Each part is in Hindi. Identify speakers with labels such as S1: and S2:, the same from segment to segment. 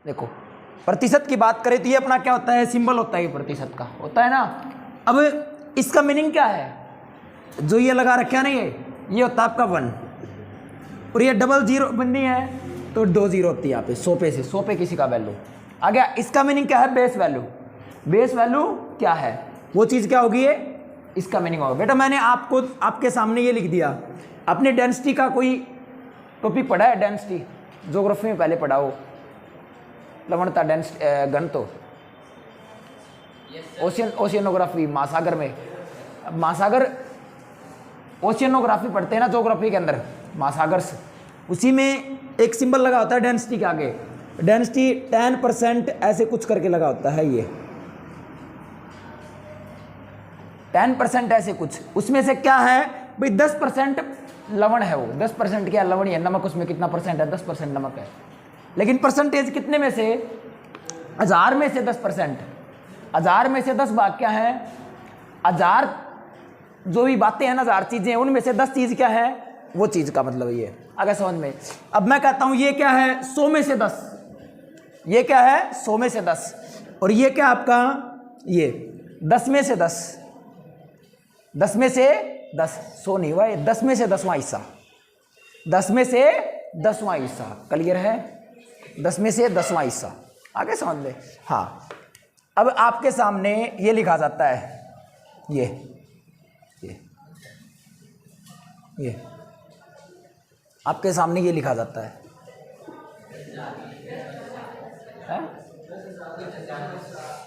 S1: देखो प्रतिशत की बात करें तो ये अपना क्या होता है, सिंबल होता है, ये प्रतिशत का होता है ना। अब इसका मीनिंग क्या है, जो ये लगा रखा है ना, ये होता है आपका 1, और ये डबल जीरो बननी है तो 2 जीरो होती है यहाँ पे, 100 पे से 100 पे किसी का वैल्यू आ गया। इसका मीनिंग क्या है, बेस वैल्यू। बेस वैल्यू क्या है, वो चीज़ क्या होगी, ये इसका मीनिंग होगा। बेटा मैंने आपको आपके सामने ये लिख दिया, आपने डेंसिटी का कोई टॉपिक पढ़ा है, डेंसिटी ज्योग्राफी में पहले पढ़ा हो, लवणता डेंसिटी घन, तो ओशियनोग्राफी महासागर में, महासागर ओशियनोग्राफी पढ़ते हैं ना ज्योग्राफी के अंदर, महासागर से, उसी में एक सिंबल लगा होता है डेंसिटी के आगे, डेंसिटी 10% ऐसे कुछ करके लगा होता है, ये 10% ऐसे कुछ, उसमें से क्या है भाई 10% लवण है, वो 10% क्या लवण है, नमक उसमें कितना परसेंट है, 10% नमक है, लेकिन परसेंटेज कितने में से, 1000 में से 10%, 1000 में से 10 भाग क्या है, 1000 जो भी बातें हैं ना, 1000 चीजें, उनमें से 10 चीज क्या है, वो चीज का मतलब ये आगे समझ में। अब मैं कहता हूं ये क्या है, 100 में से 10, ये क्या है 100 में से 10, और ये क्या आपका, ये 10 में से 10, 10 में से 10, 100 नहीं हुआ, ये 10 में से 10वां हिस्सा, 10 में से 10वां हिस्सा, क्लियर है, 10 में से 10वां हिस्सा, आगे समझ ले। हाँ, अब आपके सामने ये लिखा जाता है, ये आपके सामने ये लिखा जाता है,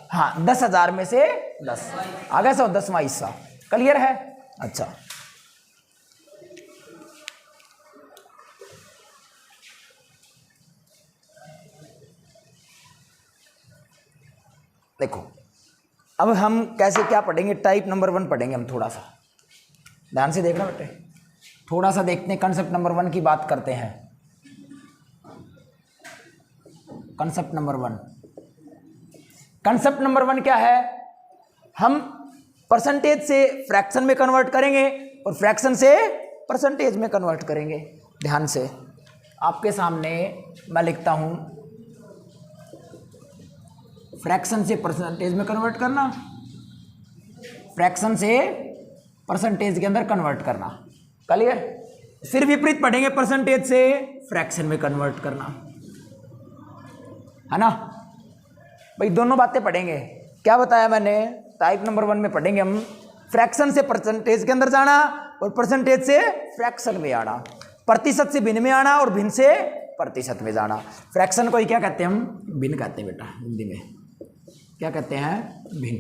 S1: हाँ 10,000 में से 10, आगे समझ, 10वां हिस्सा, क्लियर है। अच्छा, देखो अब हम कैसे क्या पढ़ेंगे, टाइप नंबर 1 पढ़ेंगे हम, थोड़ा सा ध्यान से देखना बेटे, थोड़ा सा देखते हैं, कंसेप्ट नंबर 1 की बात करते हैं। कंसेप्ट नंबर 1, कंसेप्ट नंबर 1 क्या है, हम परसेंटेज से फ्रैक्शन में कन्वर्ट करेंगे और फ्रैक्शन से परसेंटेज में कन्वर्ट करेंगे। ध्यान से आपके सामने मैं लिखता हूं, फ्रैक्शन से परसेंटेज में कन्वर्ट करना, फ्रैक्शन से परसेंटेज के अंदर कन्वर्ट करना, क्लियर। फिर विपरीत पढ़ेंगे, परसेंटेज से फ्रैक्शन में कन्वर्ट करना, है ना भाई, दोनों बातें पढ़ेंगे। क्या बताया मैंने, टाइप नंबर 1 में पढ़ेंगे हम फ्रैक्शन से परसेंटेज के अंदर जाना और परसेंटेज से फ्रैक्शन में आना, प्रतिशत से भिन्न में आना और भिन्न से प्रतिशत में जाना। फ्रैक्शन को ही क्या कहते हैं हम, भिन्न कहते हैं बेटा, हिंदी में क्या कहते हैं, भिन्न।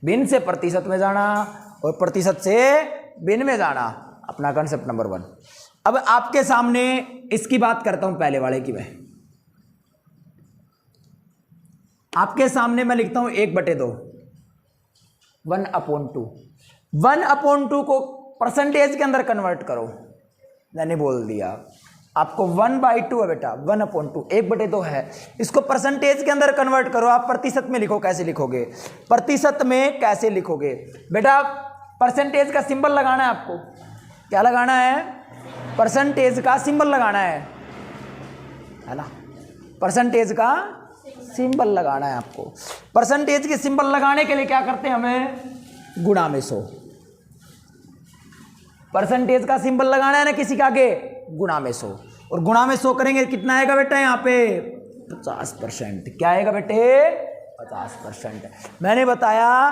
S1: भिन्न से प्रतिशत में जाना और प्रतिशत से भिन्न में जाना, अपना कंसेप्ट नंबर 1। अब आपके सामने इसकी बात करता हूं, पहले वाले की मैं आपके सामने मैं लिखता हूं 1/2, 1/2, 1/2 को परसेंटेज के अंदर कन्वर्ट करो, मैंने बोल दिया आपको 1/2 है बेटा, 1/2, 1/2 है, इसको परसेंटेज के अंदर कन्वर्ट करो। आप प्रतिशत में लिखो, कैसे लिखोगे, प्रतिशत में कैसे लिखोगे बेटा, परसेंटेज का सिंबल लगाना है आपको, क्या लगाना है, परसेंटेज का सिंबल लगाना है ना, परसेंटेज का सिंबल लगाना है आपको। परसेंटेज के सिंबल लगाने के लिए क्या करते हैं, हमें गुणा में 100, परसेंटेज का सिंबल लगाना है ना किसी के आगे, गुणा में 100, और गुणा में 100 करेंगे कितना आएगा बेटा, यहाँ पे 50%। क्या आएगा बेटे, 50%। मैंने बताया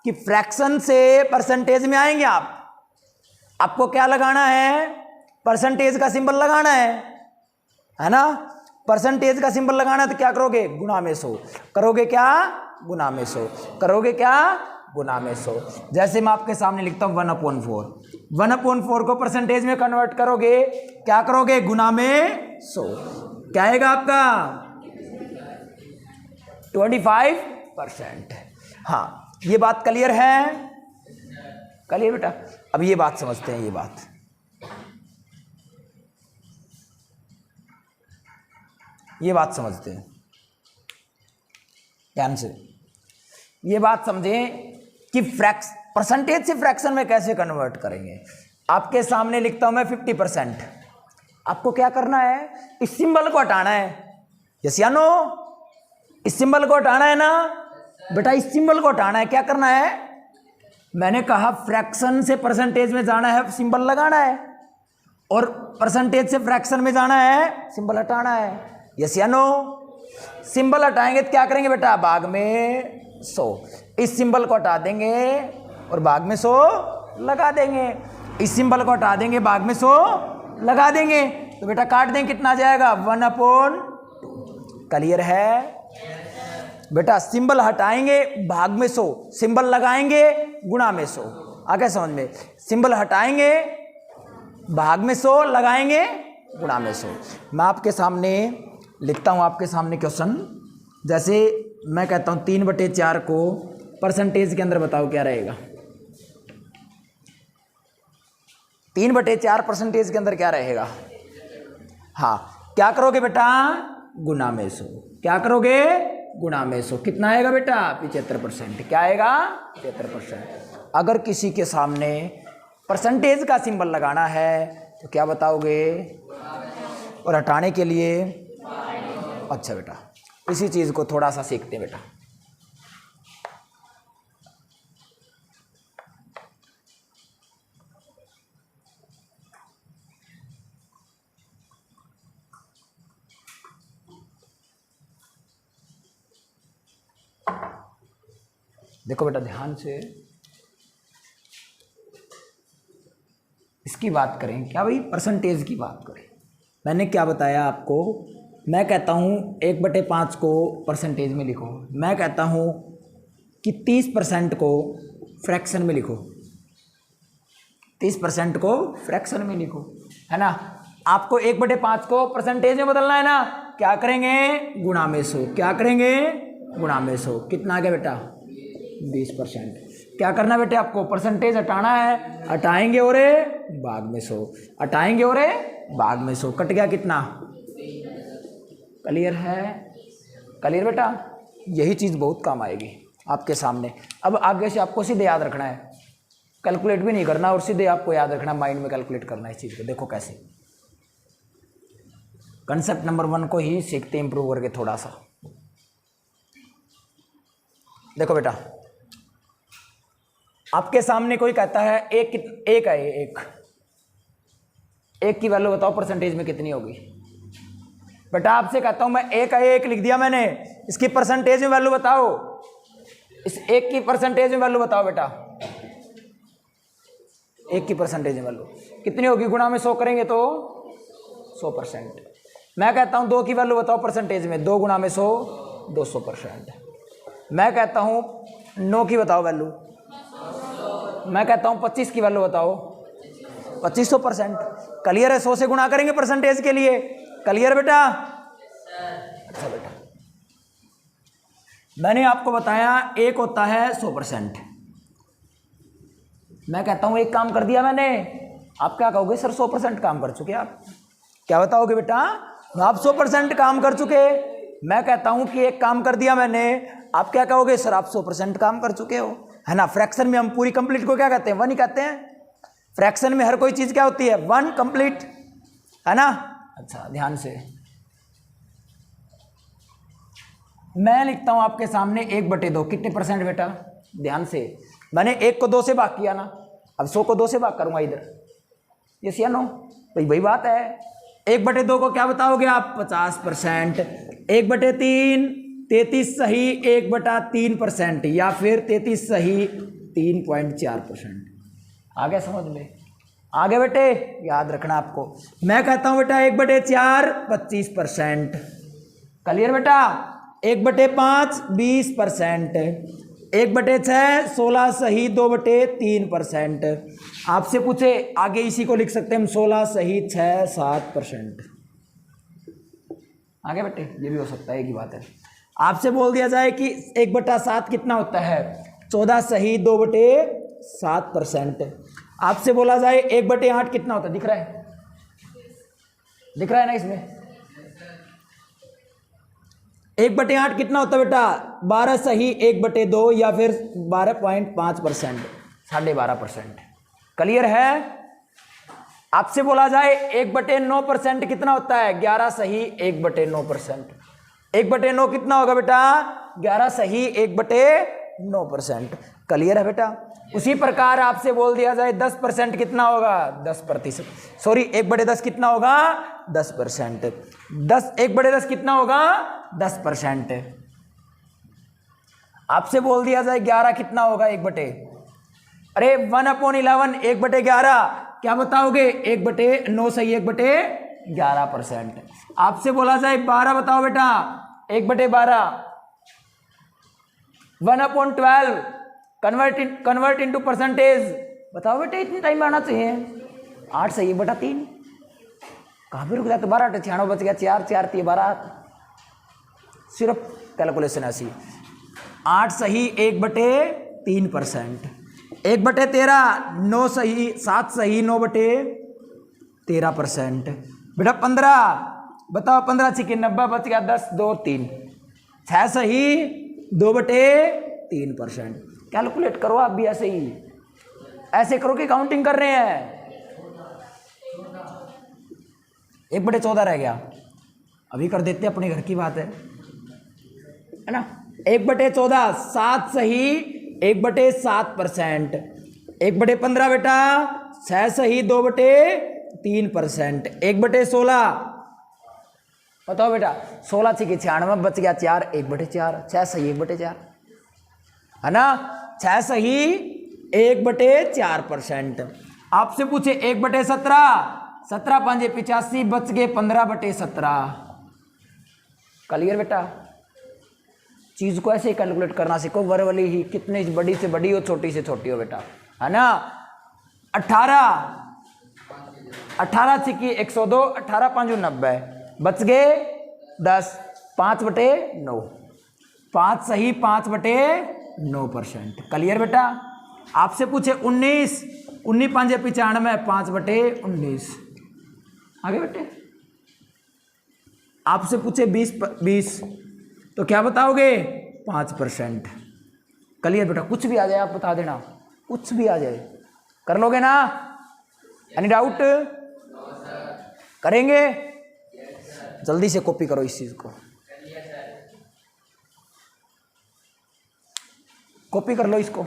S1: कि फ्रैक्शन से परसेंटेज में आएंगे आप, आपको क्या लगाना है, परसेंटेज का सिंबल लगाना है ना, परसेंटेज का सिंबल लगाना है तो क्या करोगे, गुणा में 100 करोगे, क्या गुणा में 100 करोगे, क्या गुणा में 100। जैसे मैं आपके सामने लिखता हूं 1/4, 1/4 को परसेंटेज में कन्वर्ट करोगे, क्या करोगे, गुणा में 100, क्या आएगा आपका 25%। हाँ, ये बात क्लियर है, क्लियर बेटा। अब ये बात समझते हैं, ये बात समझते हैं ध्यान से, ये बात समझें कि परसेंटेज से फ्रैक्शन में कैसे कन्वर्ट करेंगे। आपके सामने लिखता हूं मैं 50%, आपको क्या करना है, इस सिंबल को हटाना है, यस या नो? इस सिंबल को हटाना है ना बेटा, इस सिंबल को हटाना है। क्या करना है? मैंने कहा फ्रैक्शन से परसेंटेज में जाना है, सिंबल लगाना है, और परसेंटेज से फ्रैक्शन में जाना है, सिंबल हटाना है। यस या नो? सिंबल हटाएंगे तो क्या करेंगे बेटा? भाग में 100। इस सिंबल को हटा देंगे और भाग में 100 लगा देंगे। इस सिंबल को हटा देंगे, भाग में 100 लगा देंगे, तो बेटा काट देंगे, कितना आ जाएगा? 1/2। क्लियर है बेटा? सिंबल हटाएंगे, भाग में 100, सिंबल लगाएंगे, गुणा में 100। आगे समझ में? सिंबल हटाएंगे, भाग में 100 लगाएंगे, गुणा में 100। मैं आपके सामने लिखता हूं, आपके सामने क्वेश्चन। जैसे मैं कहता हूं 3/4 को परसेंटेज के अंदर बताओ क्या रहेगा? 3/4 परसेंटेज के अंदर क्या रहेगा? हाँ, क्या करोगे बेटा? गुणा में 100। क्या करोगे? गुणा में 100। कितना आएगा बेटा? 75%। क्या आएगा? 75%। अगर किसी के सामने परसेंटेज का सिंबल लगाना है तो क्या बताओगे? और हटाने के लिए? अच्छा बेटा, इसी चीज को थोड़ा सा सीखते हैं बेटा। देखो बेटा ध्यान से, इसकी बात करें क्या भाई? परसेंटेज की बात करें। मैंने क्या बताया आपको? मैं कहता हूं 1/5 को परसेंटेज में लिखो। मैं कहता हूं कि 30% को फ्रैक्शन में लिखो। 30% को फ्रैक्शन में लिखो, है ना? आपको 1/5 को परसेंटेज में बदलना है ना? क्या करेंगे? गुणा में 100। क्या करेंगे? गुणा में 100। कितना आ गया बेटा? 20%। क्या करना बेटे? आपको परसेंटेज हटाना है, हटाएंगे और भाग में 100, हटाएंगे और भाग में 100, कट गया कितना? क्लियर है? क्लियर बेटा? यही चीज़ बहुत काम आएगी आपके सामने। अब आगे से आपको सीधे याद रखना है, कैलकुलेट भी नहीं करना, और सीधे आपको याद रखना, माइंड में कैलकुलेट करना है इस चीज़ को। देखो कैसे, कंसेप्ट नंबर 1 को ही सीखते इंप्रूव करके थोड़ा सा। देखो बेटा, आपके सामने कोई कहता है एक है, एक की वैल्यू बताओ परसेंटेज में कितनी होगी? बेटा आपसे कहता हूं मैं एक लिख दिया मैंने, इसकी परसेंटेज में वैल्यू बताओ। इस एक की परसेंटेज में वैल्यू बताओ बेटा। एक की परसेंटेज में वैल्यू कितनी होगी? गुणा में 100 करेंगे तो 100%। मैं कहता हूं 2 की वैल्यू बताओ परसेंटेज में, 2 गुणा में 100 200%। मैं कहता हूं 9 की बताओ वैल्यू। मैं कहता हूं 25 की वैल्यू बताओ, 2500%। क्लियर है? 100 से गुणा करेंगे परसेंटेज के लिए। क्लियर बेटा? अच्छा बेटा, मैंने आपको बताया एक होता है 100%। मैं कहता हूं एक काम कर दिया मैंने, आप क्या कहोगे? सर 100% काम कर चुके आप। क्या बताओगे बेटा? आप 100% काम कर चुके। मैं कहता हूं कि एक काम कर दिया मैंने, आप क्या कहोगे? सर आप 100% काम कर चुके हो, है ना? फ्रैक्शन में हम पूरी कंप्लीट को क्या कहते हैं? 1 ही कहते हैं। फ्रैक्शन में हर कोई चीज क्या होती है? 1 कंप्लीट, है ना? अच्छा ध्यान से, मैं लिखता हूं आपके सामने 1/2 कितने परसेंट बेटा? ध्यान से, मैंने 1 को 2 से भाग किया ना, अब 100 को 2 से भाग करूंगा इधर। यस या नो? भाई वही बात है। 1/2 को क्या बताओगे आप? 50%। 1/3 33 सही 1/3%, या फिर 33 सही 3.4%। आगे समझ में? आगे बेटे याद रखना आपको। मैं कहता हूं बेटा 1/4 25%। क्लियर बेटा? 1/5 20%। 1/6 16 सही 2/3%। आपसे पूछे आगे इसी को लिख सकते हैं हम, 16 सही 6 7%। आगे बेटे ये भी हो सकता है, एक ही बात है। आपसे बोल दिया जाए कि 1/7 कितना होता है? 14 सही 2/7%। आपसे बोला जाए 1/8 कितना होता है? दिख रहा है? दिख रहा है ना इसमें? 1/8 कितना होता है बेटा? 12 सही 1/2, या फिर 12.5%, 12.5%। क्लियर है? आपसे बोला जाए 1/9% कितना होता है? 11 सही 1/9%। 1/9 कितना होगा बेटा? 11 सही 1/9%। क्लियर है बेटा? उसी प्रकार आपसे बोल दिया जाए 10% कितना होगा? 10%। सॉरी 1/10 कितना होगा? 10%। 1/10 कितना होगा? 10%। आपसे बोल दिया जाए 11 कितना होगा? 1/, 1/11 1/11 क्या बताओगे? 1/9 सही 1/11%। आपसे बोला जाए 12 बताओ बेटा, 1/12 1/12 कन्वर्ट इनटू परसेंटेज बताओ बेटे, इतने टाइम में आना चाहिए। 8 सही 1/3 कहाँ पे रुक जाते? 12 8 96 बच गया, 4 4 3 12। सिर्फ कैलकुलेशन ऐसी। 8 सही 1/3%। 1/13 9 सही 7 सही 9/13%। बेटा 15 बताओ, 15 छिके 90 बच गया 10 2 3 6 सही 2/3%। कैलकुलेट करो आप भी ऐसे ही, ऐसे करो कि काउंटिंग कर रहे हैं। 1/14 रह गया, अभी कर देते, अपने घर की बात है ना। 1/14 7 सही 1/7%। 1/15 बेटा 6 सही 2/3%। 1/16 बताओ बेटा, 16 छिके 96 बच गया 4 1/4 6 सही 1/4 है ना। 6 सही 1/4%। आपसे पूछे 1/17 17 5 85 बच गए 15/17। क्लियर बेटा? चीज को ऐसे ही कैलकुलेट करना सीखो, वर्वली ही, कितनी बड़ी से बड़ी हो छोटी से छोटी हो बेटा, है ना। 18 छिकी 102 18 5 90 बच गए 10 5/9 5 सही 5/9%। क्लियर बेटा? आपसे पूछे 19 19 5 95 5/19 आगे बेटे। आपसे पूछे 20 तो क्या बताओगे? 5%। क्लियर बेटा? कुछ भी आ जाए आप बता देना, कुछ भी आ जाए कर लोगे ना? Any doubt? करेंगे? जल्दी से कॉपी करो इस चीज को, कॉपी कर लो इसको।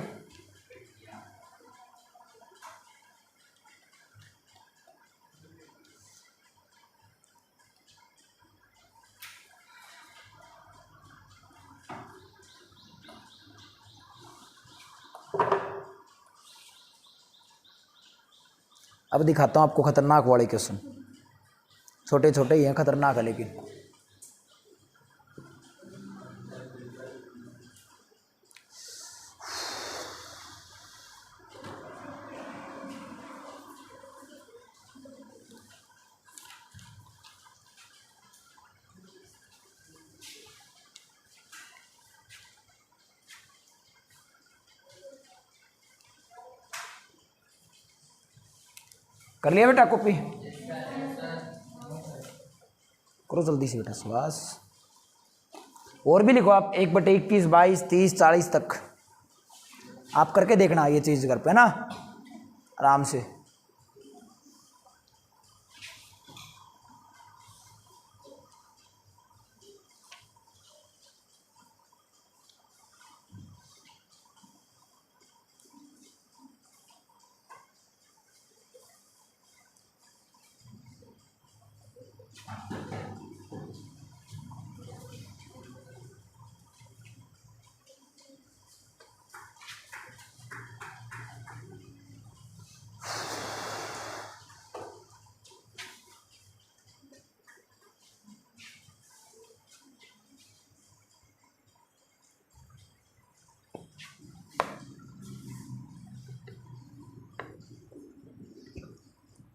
S1: अब दिखाता हूं आपको खतरनाक वाले क्वेश्चन, छोटे छोटे ही हैं, खतरनाक है लेकिन। कर लिया बेटा कॉपी? करो जल्दी से बेटा, सुभाष। और भी लिखो आप 1/21 22 30 40 तक आप करके देखना ये चीज घर पे ना, आराम से।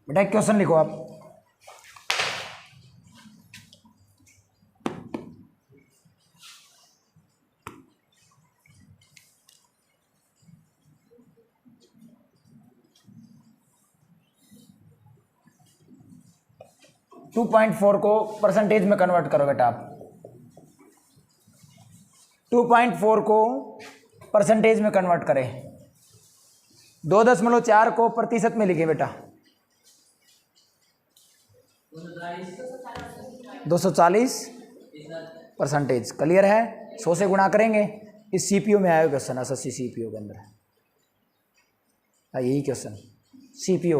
S1: बेटा एक क्वेश्चन लिखो आप। टू 2.4 को परसेंटेज में कन्वर्ट करो बेटा आप। 2.4 को परसेंटेज में कन्वर्ट करें। 2.4 को प्रतिशत में लिखे बेटा। 240 परसेंटेज। क्लियर है? 100 से गुणा करेंगे। इस सीपीयू में आएगा क्वेश्चन, एसएससी सीपीयू के अंदर यही क्वेश्चन, सीपीयू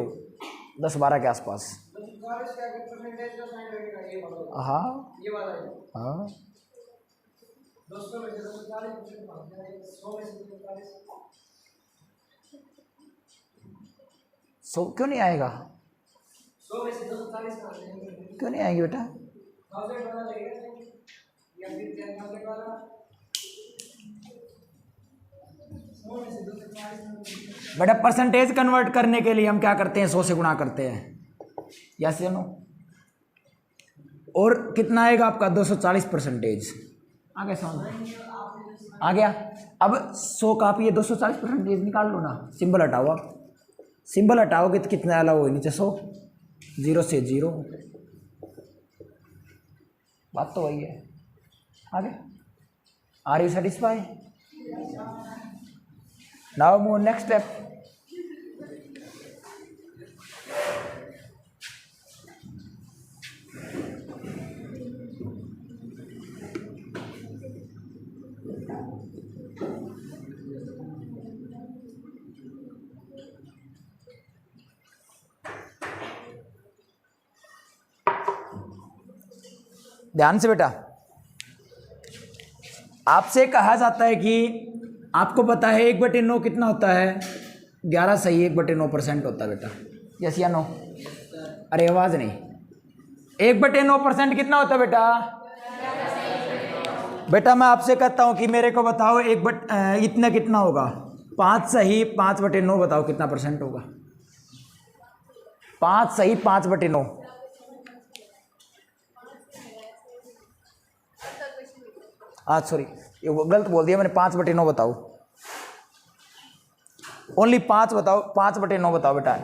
S1: 10-12 के आसपास। हाँ हाँ, 100 क्यों नहीं आएगा? क्यों नहीं आएगी बेटा? बेटा परसेंटेज कन्वर्ट करने के लिए हम क्या करते हैं? 100 से गुणा करते हैं। यस या नो? और कितना आएगा आपका? 240 परसेंटेज। आ गया समझ? आ गया। अब 100 का आप ये 240 परसेंटेज निकाल लो ना। सिंबल हटाओ, आप सिंबल हटाओगे तो कितना अलाउ हो नीचे? 100, 0 से 0। बात तो वही है। आगे are you satisfy? Now move next step. ध्यान से बेटा, आपसे कहा जाता है कि आपको पता है 1/9 कितना होता है? 11 सही 1/9% होता है बेटा। यस या नो? अरे आवाज नहीं। 1/9% कितना होता है बेटा? बेटा मैं आपसे कहता हूं कि मेरे को बताओ इतना कितना होगा? 5 सही 5/9 बताओ कितना परसेंट होगा? 5 सही 5/9। सॉरी, ये गलत बोल दिया मैंने। 5/9 बताओ, ओनली 5 बताओ। 5/9 बताओ बेटा।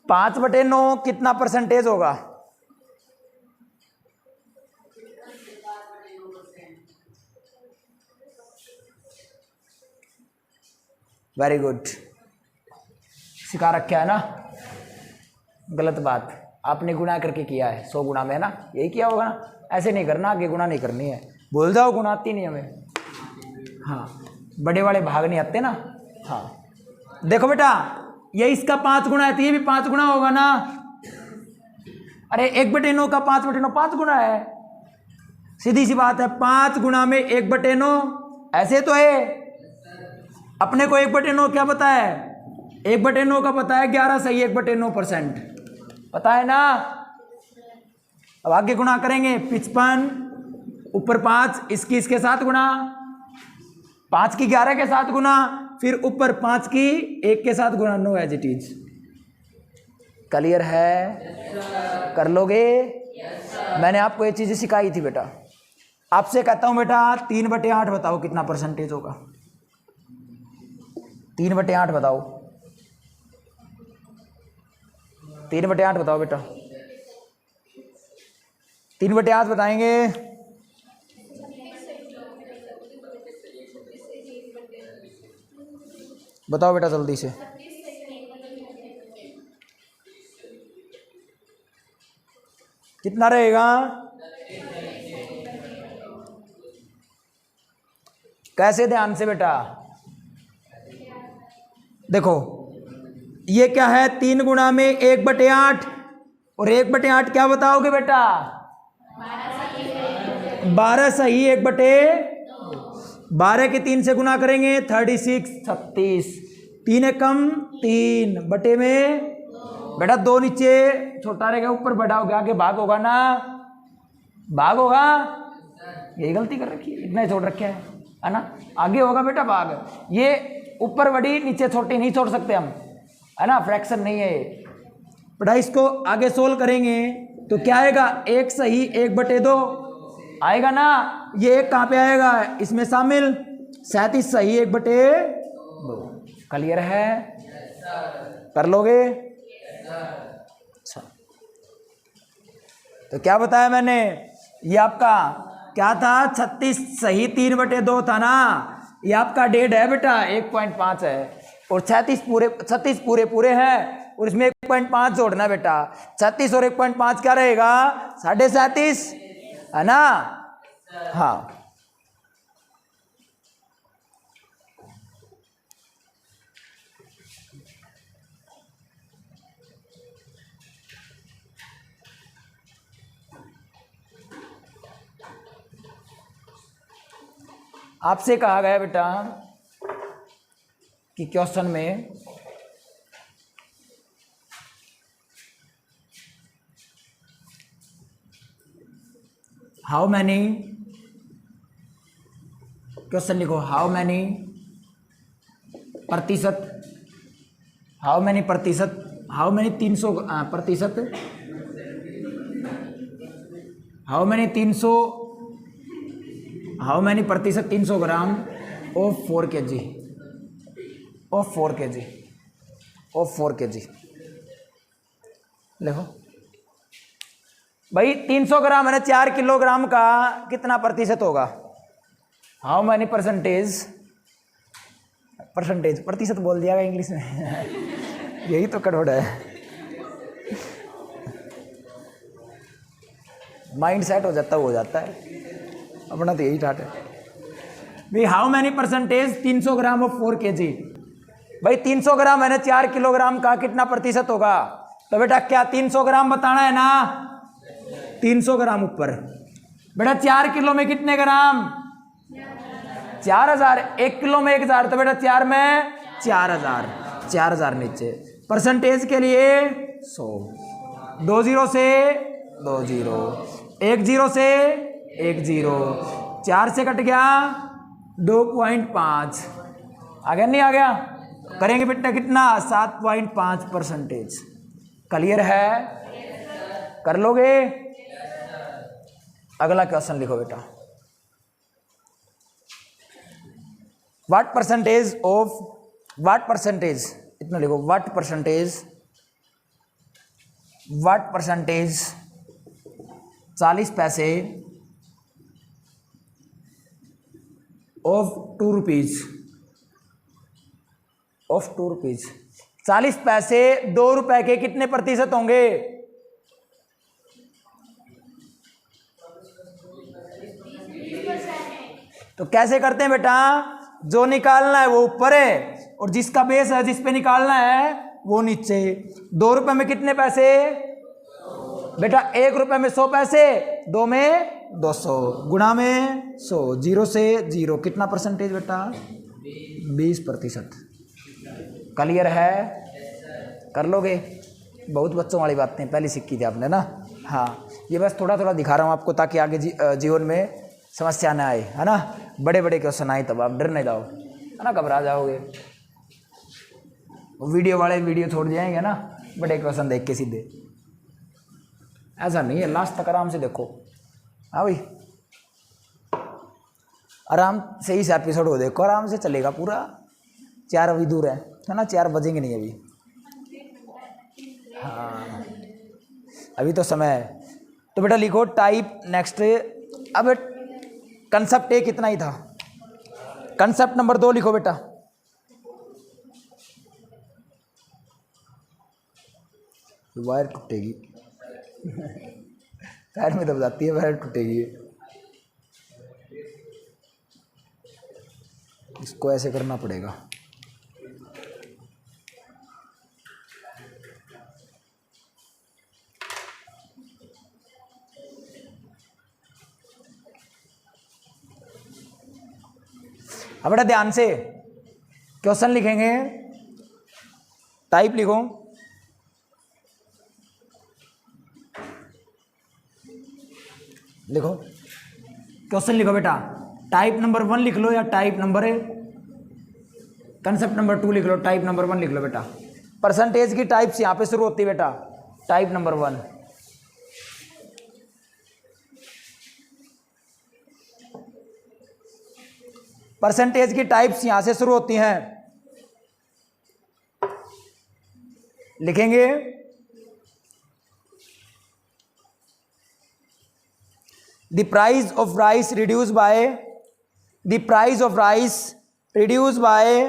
S1: 5/9 कितना परसेंटेज होगा? वेरी गुड, सिखा रखा है ना? गलत बात, आपने गुणा करके किया है 100 गुणा में, है ना? यही किया होगा ना? ऐसे नहीं करना, आगे गुणा नहीं करनी है। भूल जाओ, गुणा आती नहीं हमें। हाँ, बड़े वाले भाग नहीं आते ना। हाँ देखो बेटा, ये इसका 5 गुणा है तो ये भी 5 गुणा होगा ना? अरे 1/9 का 5/9 5 गुणा है। सीधी सी बात है, 5 गुणा में 1/9 ऐसे तो है। अपने को 1/9 क्या पता है? 1/9 का पता है 11 सही 1/9% पता है ना? अब आगे गुणा करेंगे। 55 ऊपर 5, इसके साथ गुणा, 5 की 11 के साथ गुणा, फिर ऊपर 5 की 1 के साथ गुणा। No as it is. Clear है? कर लोगे? मैंने आपको ये चीजें सिखाई थी बेटा। आपसे कहता हूं बेटा 3/8 बताओ कितना परसेंटेज होगा? 3/8 बताओ। 3/8 बताओ बेटा। 3/8 बताएंगे। बताओ बेटा जल्दी से। कितना रहेगा? कैसे? ध्यान से बेटा देखो, ये क्या है? 3 गुणा में 1/8 और 1/8 क्या बताओगे बेटा? 12 सही 1/12 के 3 से गुणा करेंगे 36 36। 3 एकम 3 बटे में बेटा 2 नीचे छोटा रहेगा, ऊपर बड़ा हो गया, आगे भाग होगा ना? भाग होगा। यही गलती कर रखी है, इतना ही छोड़ रखे है ना? आगे होगा बेटा भाग। ये ऊपर बड़ी नीचे छोटी नहीं छोड़ सकते हम, है ना? फ्रैक्शन नहीं है ये बेटा। इसको आगे सोल्व करेंगे तो क्या आएगा? 1 सही 1/2 आएगा ना? ये 1 कहाँ पे आएगा? इसमें शामिल। 37 सही 1/2। क्लियर है? कर लोगे? अच्छा, तो क्या बताया मैंने? ये आपका क्या था? 36 सही 3/2 था ना? ये आपका डेढ़ है बेटा, 1.5 है। और 36 पूरे पूरे हैं और इसमें 1.5 जोड़ना बेटा। 36 और 1.5 क्या रहेगा? 37.5 है ना। हाँ आपसे कहा गया बेटा कि क्वेश्चन में हाउ मैनी, क्वेश्चन लिखो हाउ मैनी प्रतिशत, हाउ मैनी प्रतिशत, हाउ मैनी 300 प्रतिशत, हाउ मैनी 300, हाउ मैनी प्रतिशत 300 gram of 4 kg, of 4 kg, of 4 kg। देखो भाई 300 ग्राम है ना, 4 किलोग्राम का कितना प्रतिशत होगा? हाउ मैनी परसेंटेज, परसेंटेज प्रतिशत बोल दिया इंग्लिश में यही तो कठोर है, माइंड सेट हो जाता हो जाता है अपना, तो यही ठाट है भाई। How many percentage 300 gram of 4 kg, भाई 300 ग्राम है ना, 4 किलोग्राम का कितना प्रतिशत होगा? तो बेटा क्या 300 ग्राम बताना है ना, 300 ग्राम ऊपर। बेटा 4 किलो में कितने ग्राम? 4000, 1 किलो में 1000, तो बेटा 4 में 4000, 4000 नीचे। परसेंटेज के लिए 100, 2 0 से 2 0, 1 0 से 1 0, 4 से कट गया 2.5, आ गया नहीं आ गया? करेंगे बेटा कितना? 7.5%। क्लियर है? कर लोगे? अगला क्वेश्चन लिखो बेटा। What percentage of, what percentage, इतना लिखो, व्हाट परसेंटेज, व्हाट परसेंटेज 40 पैसे ऑफ 2 रुपीज, ऑफ 2 रुपीज, 40 पैसे 2 रुपए के कितने प्रतिशत होंगे? तो कैसे करते हैं बेटा? जो निकालना है वो ऊपर है और जिसका बेस है, जिस पे निकालना है वो नीचे। 2 रुपए में कितने पैसे? बेटा 1 रुपए में 100 पैसे, 2 में 200, गुणा में 100, 0 से 0, कितना परसेंटेज बेटा? 20%। क्लियर है? कर लोगे? बहुत बच्चों वाली बातें पहले सीखी थी आपने ना। हाँ ये बस थोड़ा थोड़ा दिखा रहा हूँ आपको ताकि आगे जीवन में समस्या ना आए, है ना। बड़े बड़े क्वेश्चन आए तब आप डर नहीं जाओ, है ना, घबरा जाओगे। वीडियो वाले वीडियो छोड़ जाएंगे ना, बड़े क्वेश्चन देख के सीधे। ऐसा नहीं है, लास्ट तक आराम से देखो। हाँ भाई आराम से इस एपिसोड को देखो, आराम से चलेगा पूरा। 4 अभी दूर है ना, 4 बजेंगे नहीं अभी। हाँ अभी तो समय है। तो बेटा लिखो टाइप नेक्स्ट। अब कंसेप्ट 1 इतना ही था, कंसेप्ट नंबर 2 लिखो बेटा। वायर टूटेगी पैर में दब जाती है, वायर टूटेगी। इसको ऐसे करना पड़ेगा। अब बेटा ध्यान से क्वेश्चन लिखेंगे, टाइप लिखो। लिखो क्वेश्चन लिखो बेटा। टाइप नंबर 1 लिख लो या टाइप नंबर, कंसेप्ट नंबर 2 लिख लो, टाइप नंबर 1 लिख लो बेटा। परसेंटेज की टाइप्स यहां पे शुरू होती है बेटा, टाइप नंबर 1। परसेंटेज की टाइप्स यहां से शुरू होती हैं, लिखेंगे the price of rice reduce by, the price of rice reduce by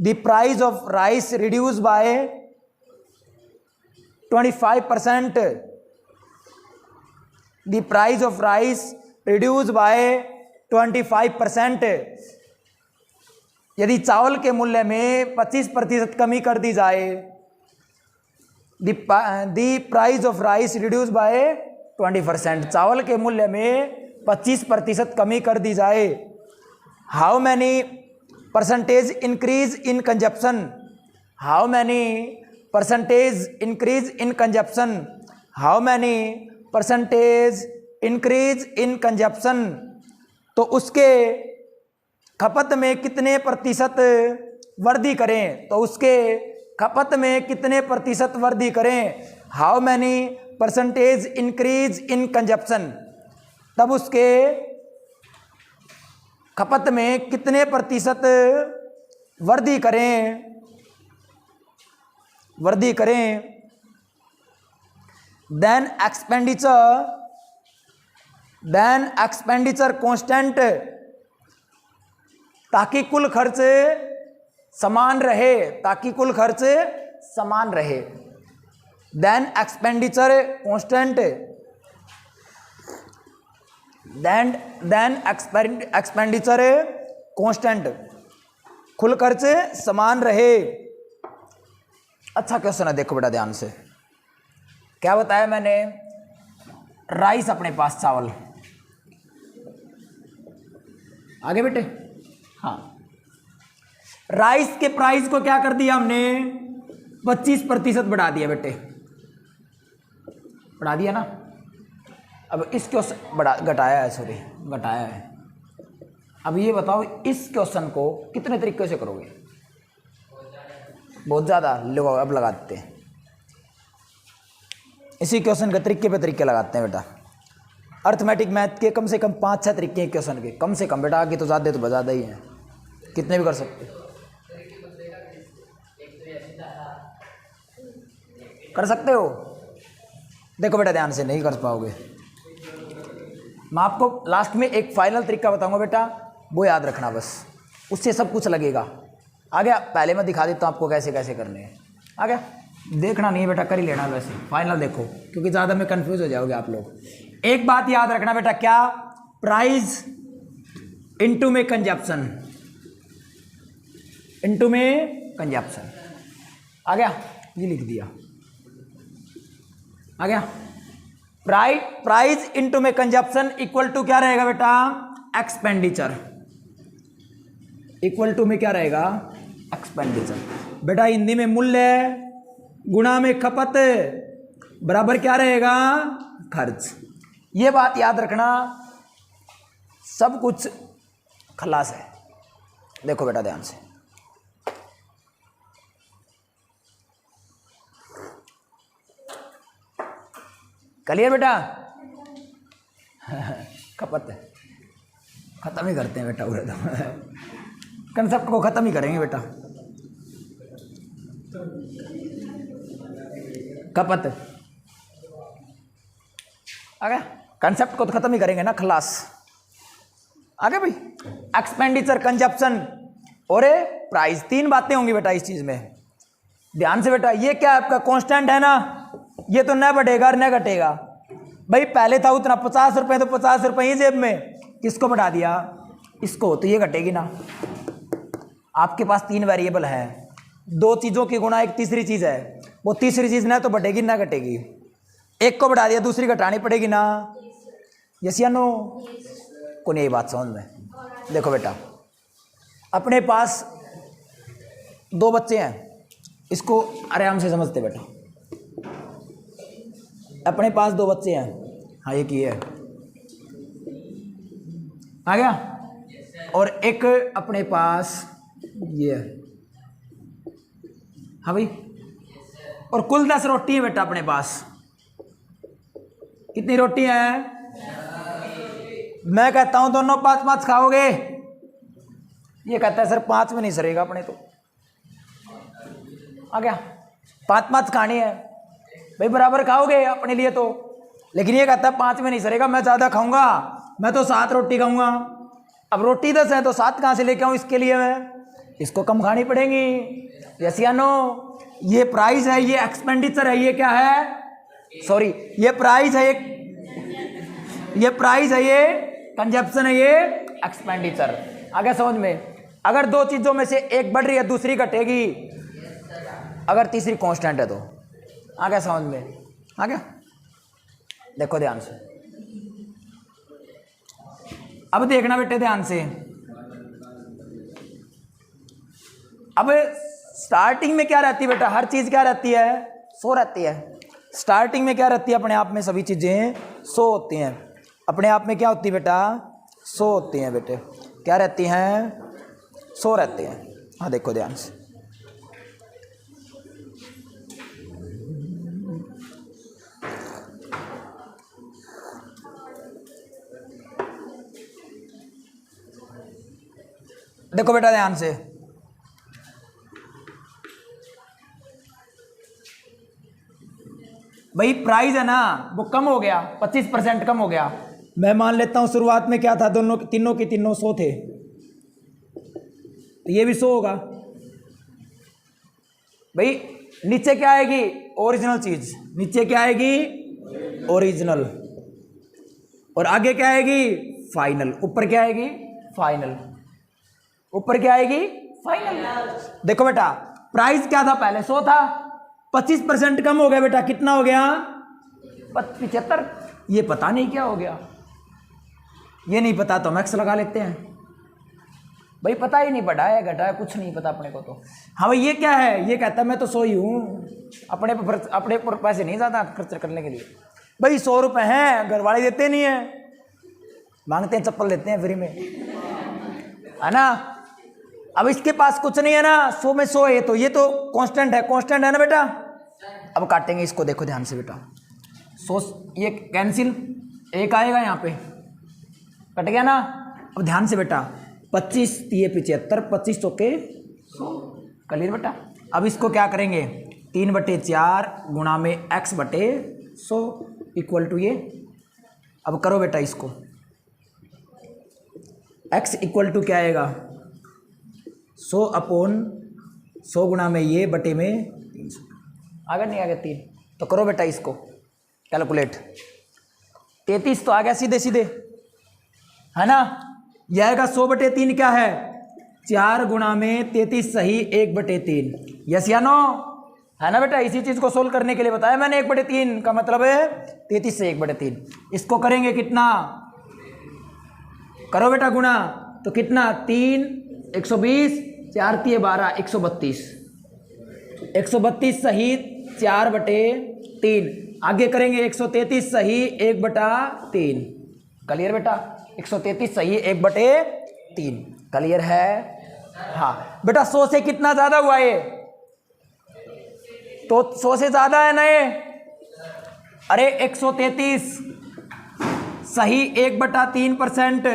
S1: the price of rice reduce by 25%, the price of rice reduce by 25%। यदि चावल के मूल्य में 25% कमी कर दी जाए, the price of rice reduce by 20%, चावल के मूल्य में 25% कमी कर दी जाए। How many percentage increase in consumption, how many percentage increase in consumption, how many percentage increase in consumption, तो उसके खपत में कितने प्रतिशत वृद्धि करें, तो उसके खपत में कितने प्रतिशत वृद्धि करें। How many percentage increase in consumption, तब उसके खपत में कितने प्रतिशत वृद्धि करें, वृद्धि करें। देन एक्सपेंडिचर कांस्टेंट, ताकि कुल खर्च समान रहे, ताकि कुल खर्च समान रहे। Then expenditure constant, then expenditure constant, कुल खर्च समान रहे। अच्छा क्वेश्चन है, देखो बेटा ध्यान से। क्या बताया मैंने, राइस अपने पास, चावल आगे बेटे। हाँ, राइस के प्राइस को क्या कर दिया हमने, 25% बढ़ा दिया बेटे, बढ़ा दिया ना। अब इस क्वेश्चन घटाया है, सॉरी घटाया है। अब ये बताओ इस क्वेश्चन को कितने तरीके से करोगे, बहुत ज़्यादा। लो अब लगा देते हैं, इसी क्वेश्चन के तरीके पे तरीके लगाते हैं बेटा। अर्थमेटिक मैथ के कम से कम 5-6 तरीके हैं क्वेश्चन के, कम से कम बेटा। आगे तो ज़्यादा तो ज़्यादा ही हैं, कितने भी कर सकते, कर सकते हो। देखो बेटा ध्यान से, नहीं कर पाओगे। मैं आपको लास्ट में एक फाइनल तरीका बताऊंगा बेटा, वो याद रखना बस, उससे सब कुछ लगेगा। आ गया, पहले मैं दिखा देता हूँ आपको कैसे कैसे करने हैं। आ गया, देखना नहीं है बेटा, कर ही लेना वैसे। फाइनल देखो, क्योंकि ज़्यादा में कंफ्यूज हो जाओगे आप लोग। एक बात याद रखना बेटा, क्या, प्राइस इनटू में कंजप्शन, इनटू में कंजप्शन। आ गया, ये लिख दिया। आ गया, प्राइस इनटू में कंजप्शन इक्वल टू क्या रहेगा बेटा, एक्सपेंडिचर। इक्वल टू में क्या रहेगा, एक्सपेंडिचर। बेटा हिंदी में मूल्य गुणा में खपत बराबर क्या रहेगा, खर्च। ये बात याद रखना, सब कुछ खलास है। देखो बेटा ध्यान से, क्लियर बेटा। खपत खत्म ही करते हैं बेटा, पूरे तो कंसेप्ट को खत्म ही करेंगे बेटा। खपत आ गया, कंसेप्ट को तो खत्म ही करेंगे ना, खलास। आ गया भाई। एक्सपेंडिचर, कंजप्शन और प्राइस, 3 बातें होंगी बेटा इस चीज में। ध्यान से बेटा, ये क्या आपका कांस्टेंट है ना, ये तो न बढ़ेगा न घटेगा। भाई पहले था उतना 50 रुपये, तो 50 रुपये ही जेब में, किसको बढ़ा दिया, इसको, तो ये घटेगी ना। आपके पास 3 वेरिएबल है, 2 चीज़ों की गुणा एक तीसरी चीज़ है, वो तीसरी चीज़ ना तो बढ़ेगी ना घटेगी। एक को बढ़ा दिया, दूसरी घटानी पड़ेगी ना, यस या नो। को नहीं बात समझ में। देखो बेटा, अपने पास 2 बच्चे हैं, इसको आराम से समझते बेटा। अपने पास 2 बच्चे हैं, हाँ एक ही है, आ गया। और एक अपने पास ये है, हाँ भाई। और कुल 10 रोटी है बेटा अपने पास। कितनी रोटी है, मैं कहता हूं दोनों 5-5 खाओगे, ये कहता है सर 5 में नहीं सरेगा अपने तो। आ गया, 5-5 खानी है भाई, बराबर खाओगे अपने लिए तो, लेकिन ये कहता है 5 में नहीं सरेगा, मैं ज़्यादा खाऊंगा, मैं तो 7 रोटी खाऊंगा। अब रोटी 10 है तो 7 कहाँ से लेके आऊँ इसके लिए मैं, इसको कम खानी पड़ेंगी, यस या नो। ये प्राइस है, ये एक्सपेंडिचर है, ये क्या है, सॉरी ये प्राइस है, ये प्राइस है, ये कंजप्शन है, ये एक्सपेंडिचर। आगे समझ में। अगर दो चीजों में से एक बढ़ रही है दूसरी घटेगी, अगर तीसरी कांस्टेंट है तो। आगे समझ में, आगे देखो ध्यान से, अब देखना बेटे ध्यान से। अब स्टार्टिंग में क्या रहती है बेटा, हर चीज क्या रहती है, 100 रहती है। स्टार्टिंग में क्या रहती है, अपने आप में सभी चीजें 100 होती हैं। अपने आप में क्या होती है बेटा, 100 होती हैं बेटे, क्या रहती हैं, 100 रहती हैं। हाँ देखो ध्यान से, देखो बेटा ध्यान से। भाई प्राइस है ना वो कम हो गया, 25% कम हो गया। मैं मान लेता हूं शुरुआत में क्या था, दोनों तीनों के तीनों 100 थे, तो ये भी 100 होगा। भाई नीचे क्या आएगी, ओरिजिनल चीज, नीचे क्या आएगी, ओरिजिनल, और आगे क्या आएगी, फाइनल। ऊपर क्या आएगी, फाइनल। ऊपर क्या आएगी, फाइनल। देखो बेटा प्राइस क्या था, पहले 100 था, 25% कम हो गया बेटा, कितना हो गया, 75। ये पता नहीं क्या हो गया, ये नहीं पता तो हम एक्स लगा लेते हैं। भाई पता ही नहीं, बढ़ा है घटा है कुछ नहीं पता अपने को तो। हाँ भाई ये क्या है, ये कहता है मैं तो 100 ही हूँ, अपने पर पैसे नहीं ज़्यादा खर्च करने के लिए। भाई 100 रुपये हैं, घर वाले देते नहीं है, मांगते हैं चप्पल देते हैं फ्री में, है ना। अब इसके पास कुछ नहीं है ना, 100 में 100 है, तो ये तो कांस्टेंट है, कांस्टेंट है ना बेटा। अब काटेंगे इसको, देखो ध्यान से बेटा, 100 ये कैंसिल, एक आएगा यहाँ पे, कट गया ना। अब ध्यान से बेटा, 25 ये 75, 25 चौके 100, क्लियर बेटा। अब इसको क्या करेंगे, 3/4 गुणा में x बटे 100 इक्वल टू ये। अब करो बेटा इसको, x इक्वल टू क्या आएगा, 100 अपॉन 100 गुणा में ये बटे में 300। आगे नहीं आ गया 3, तो करो बेटा इसको कैलकुलेट। 33 तो आ गया सीधे सीधे, है ना। यह आएगा 100/3 क्या है, 4 गुणा में 33 सही 1/3, यस या नो, है ना बेटा। इसी चीज को सोल्व करने के लिए बताया मैंने, 1/3 का मतलब है 33 से 1/3। इसको करेंगे कितना, करो बेटा गुणा, तो कितना 3 120, 4 3 12 132, 132 सही 4/3। आगे करेंगे 133 सही 1/3, क्लियर बेटा। 133 सही 1/3, क्लियर है। हाँ बेटा 100 से कितना ज्यादा हुआ ये, तो 100 से ज्यादा है ना ये। अरे 133 सही 1/3%,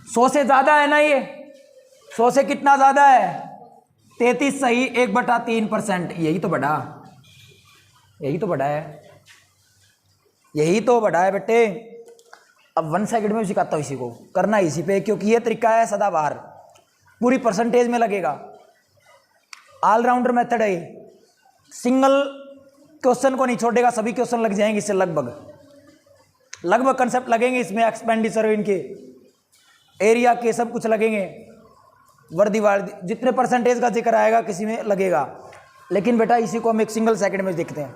S1: 100 से ज्यादा है ना ये। 100 से कितना ज्यादा है, 33 सही 1/3%। यही तो बढ़ा, यही तो बढ़ा है, यही तो बढ़ा है बेटे। अब 1 सेकंड में सिखाता हूँ इसी को, करना इसी पे, क्योंकि ये तरीका है सदाबहार, पूरी परसेंटेज में लगेगा, ऑलराउंडर मेथड है। सिंगल क्वेश्चन को नहीं छोड़ेगा, सभी क्वेश्चन लग जाएंगे इससे, लगभग कंसेप्ट लगेंगे इसमें, एक्सपेंडिचर इनके, एरिया के सब कुछ लगेंगे, वर्दी वार्दी, जितने परसेंटेज का जिक्र आएगा किसी में लगेगा। लेकिन बेटा इसी को हम एक सिंगल सेकंड में देखते हैं।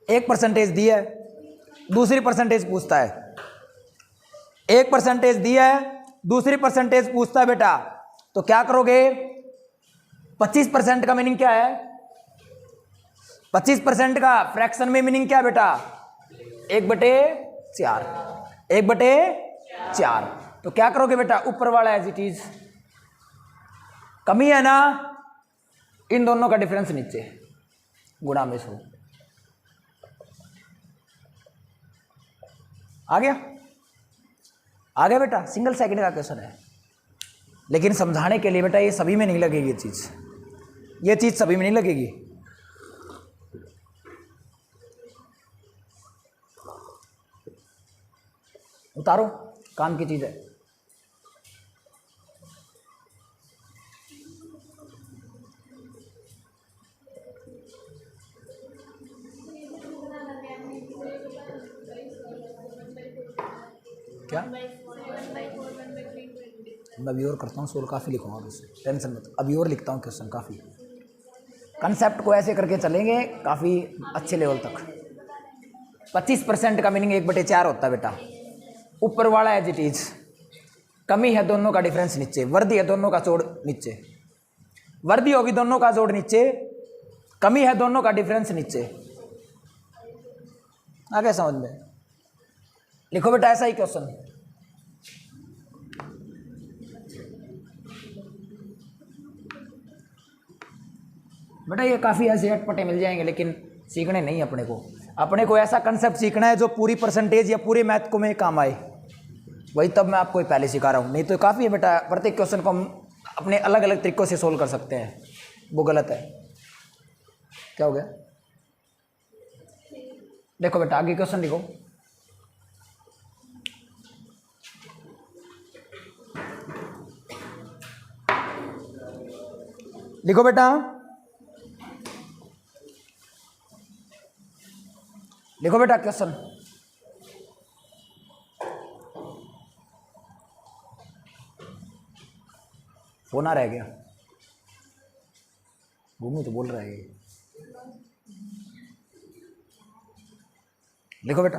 S1: एक परसेंटेज दी है, दूसरी परसेंटेज पूछता है, एक परसेंटेज दी है, दूसरी परसेंटेज पूछता है बेटा, तो क्या करोगे। 25% का मीनिंग क्या है, 25% का फ्रैक्शन में मीनिंग क्या है बेटा, 1/4, 1/4। तो क्या करोगे बेटा, ऊपर वाला एज इट इज, कमी है ना, इन दोनों का डिफरेंस नीचे गुणा में 100। आ गया, आ गया बेटा, सिंगल सेकंड का क्वेश्चन है। लेकिन समझाने के लिए बेटा ये सभी में नहीं लगेगी, ये चीज सभी में नहीं लगेगी। उतारो, काम की चीज है। क्या मैं अभी और करता हूँ, सोल काफ़ी लिखूँगा वैसे, टेंशन मत, अभी और लिखता हूँ क्वेश्चन काफ़ी। कंसेप्ट को ऐसे करके चलेंगे काफ़ी अच्छे लेवल तक। 25% का मीनिंग 1/4 होता है बेटा। ऊपर वाला एज इट इज, कमी है दोनों का डिफरेंस नीचे, वर्दी है दोनों का जोड़ नीचे, वर्दी होगी दोनों का जोड़ नीचे, कमी है दोनों का डिफरेंस नीचे। आगे समझ में लिखो बेटा ऐसा ही क्वेश्चन। बेटा ये काफ़ी ऐसे अटपटे मिल जाएंगे, लेकिन सीखने नहीं अपने को ऐसा कंसेप्ट सीखना है जो पूरी परसेंटेज या पूरे मैथ को में काम आए, वही तब मैं आपको पहले सिखा रहा हूँ। नहीं तो काफ़ी है बेटा, प्रत्येक क्वेश्चन को हम अपने अलग अलग तरीक़ों से सोल्व कर सकते हैं, वो गलत है। क्या हो गया? देखो बेटा आगे क्वेश्चन लिखो। लिखो बेटा, लिखो बेटा क्वेश्चन। फोन आ रहा है क्या? भूमि तो बोल रहा है। लिखो बेटा।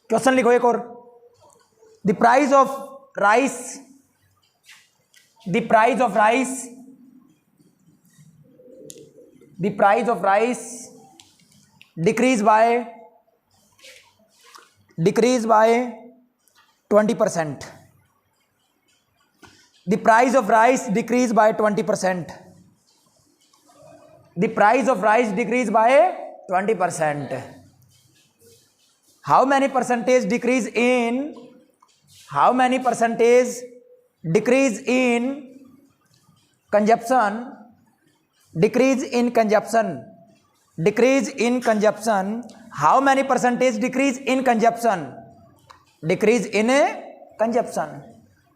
S1: क्वेश्चन लिखो एक और। The price of rice, the price of rice, the price of rice decrease by 20%. The price of rice decrease by 20%. The price of rice decrease by 20%. How many percentage decrease in, how many percentage decrease in consumption, decrease in consumption, decrease in consumption, how many percentage decrease in consumption, decrease in consumption,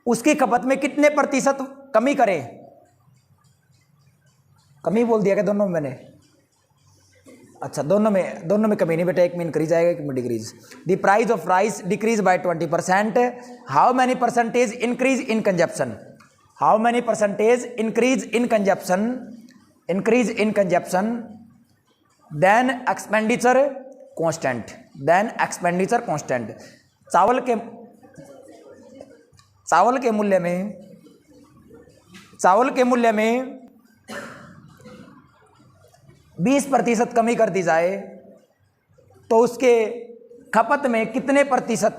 S1: उसकी खपत में कितने प्रतिशत कमी करे? कमी बोल दिया क्या दोनों में मैंने? अच्छा दोनों में कमी नहीं बेटा, एक में इंक्रीज आएगा एक में decrease. The price of rice decrease by 20%, how many percentage increase in consumption, how many percentage increase in consumption, increase in consumption, then expenditure constant, then expenditure constant। चावल के मूल्य में 20% कमी कर दी जाए तो उसके खपत में कितने प्रतिशत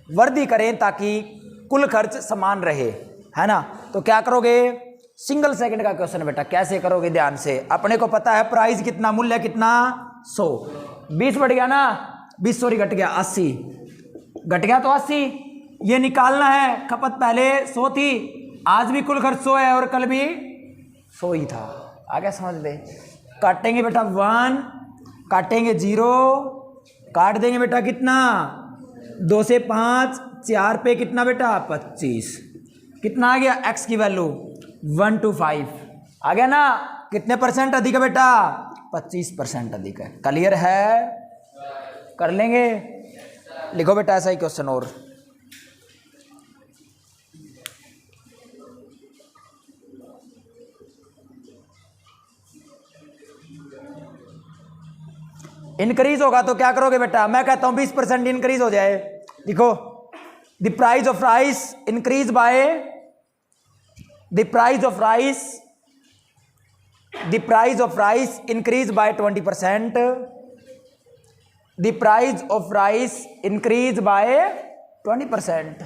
S1: वृद्धि करें ताकि कुल खर्च समान रहे, है ना? तो क्या करोगे? सिंगल सेकंड का क्वेश्चन है बेटा, कैसे करोगे ध्यान से। अपने को पता है प्राइस कितना, मूल्य कितना 100, 20 बढ़ गया ना, 20 सॉरी घट गया 80, घट गया तो 80, ये निकालना है। खपत पहले 100 थी, आज भी कुल खर्च 100 है और कल भी 100 ही था। आगे समझ ले। काटेंगे बेटा 1, काटेंगे 0, काट देंगे बेटा कितना 2 से 5, 4 पे कितना बेटा 25, कितना आ गया x की वैल्यू 1 to 5 आ गया ना। कितने परसेंट अधिक है बेटा? 25% अधिक है। क्लियर है? कर लेंगे। लिखो बेटा ऐसा ही क्वेश्चन और। इंक्रीज होगा तो क्या करोगे बेटा? मैं कहता हूं 20% इंक्रीज हो जाए। देखो the price of rice increase by, the price of rice, the price of rice increase by 20%, the price of rice increase by 20%,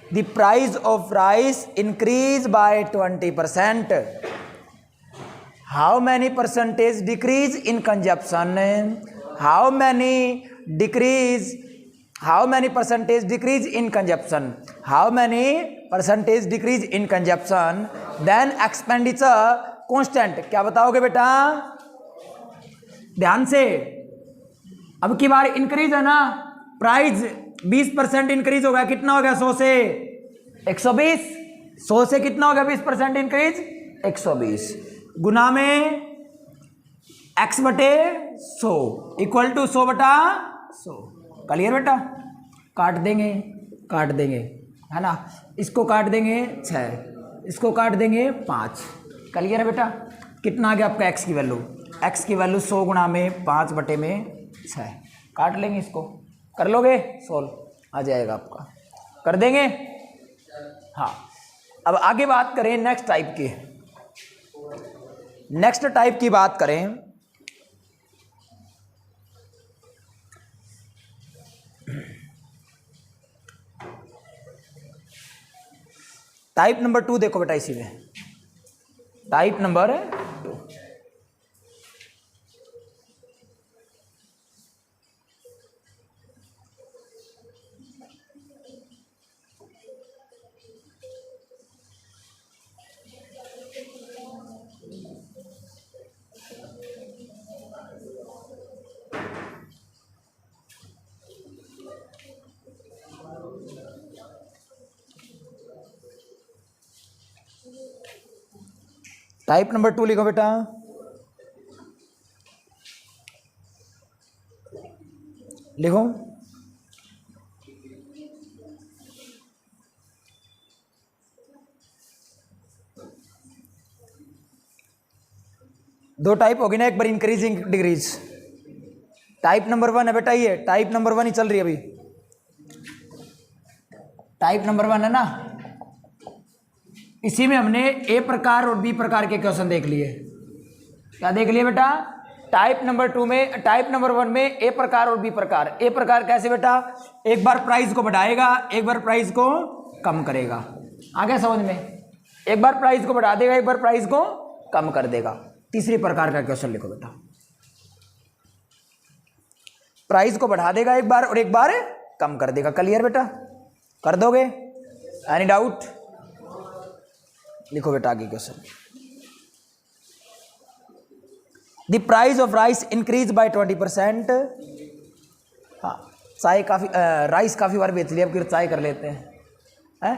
S1: the price of rice increase by 20%। How many percentage decrease in consumption, how many decrease, how many percentage decrease in consumption, how many percentage decrease in consumption, then expenditure constant. क्या बताओगे बेटा? ध्यान से। अब की बार इंक्रीज है ना, प्राइस 20% इंक्रीज हो गया, कितना हो गया 100 से 120, 100 से कितना हो गया 20% इंक्रीज 120, गुना में x बटे 100 इक्वल टू 100 बटा 100। क्लियर बेटा? काट देंगे है ना, इसको काट देंगे 6, इसको काट देंगे 5। क्लियर है बेटा? कितना आ गया आपका x की वैल्यू? x की वैल्यू 100 गुणा में 5 बटे में 6। काट लेंगे इसको, कर लोगे सोल्व, आ जाएगा आपका, कर देंगे। हाँ, अब आगे बात करें नेक्स्ट टाइप की। नेक्स्ट टाइप की बात करें, टाइप नंबर 2 देखो बेटा, इसी में टाइप नंबर 2। टाइप नंबर 2 लिखो बेटा। लिखो, दो टाइप होगी ना, एक बार इंक्रीजिंग डिग्रीज। टाइप नंबर 1 है बेटा, ये टाइप नंबर 1 ही चल रही है अभी। टाइप नंबर 1 है ना, इसी में हमने ए प्रकार और बी प्रकार के क्वेश्चन देख लिए। क्या देख लिए बेटा? टाइप नंबर 2 में, टाइप नंबर 1 में ए प्रकार और बी प्रकार। ए प्रकार कैसे बेटा? एक बार प्राइस को बढ़ाएगा, एक बार प्राइस को कम करेगा। आ गया समझ में? एक बार प्राइस को बढ़ा देगा, एक बार प्राइस को कम कर देगा। तीसरी प्रकार का क्वेश्चन लिखो बेटा, प्राइस को बढ़ा देगा एक बार और एक बार कम कर देगा। क्लियर बेटा? कर दोगे? Any doubt? लिखो बेटा आगे question. The price of rice increase by 20%। हाँ, चाय काफी, राइस काफी बार बेच लिया, अब फिर चाय कर लेते हैं।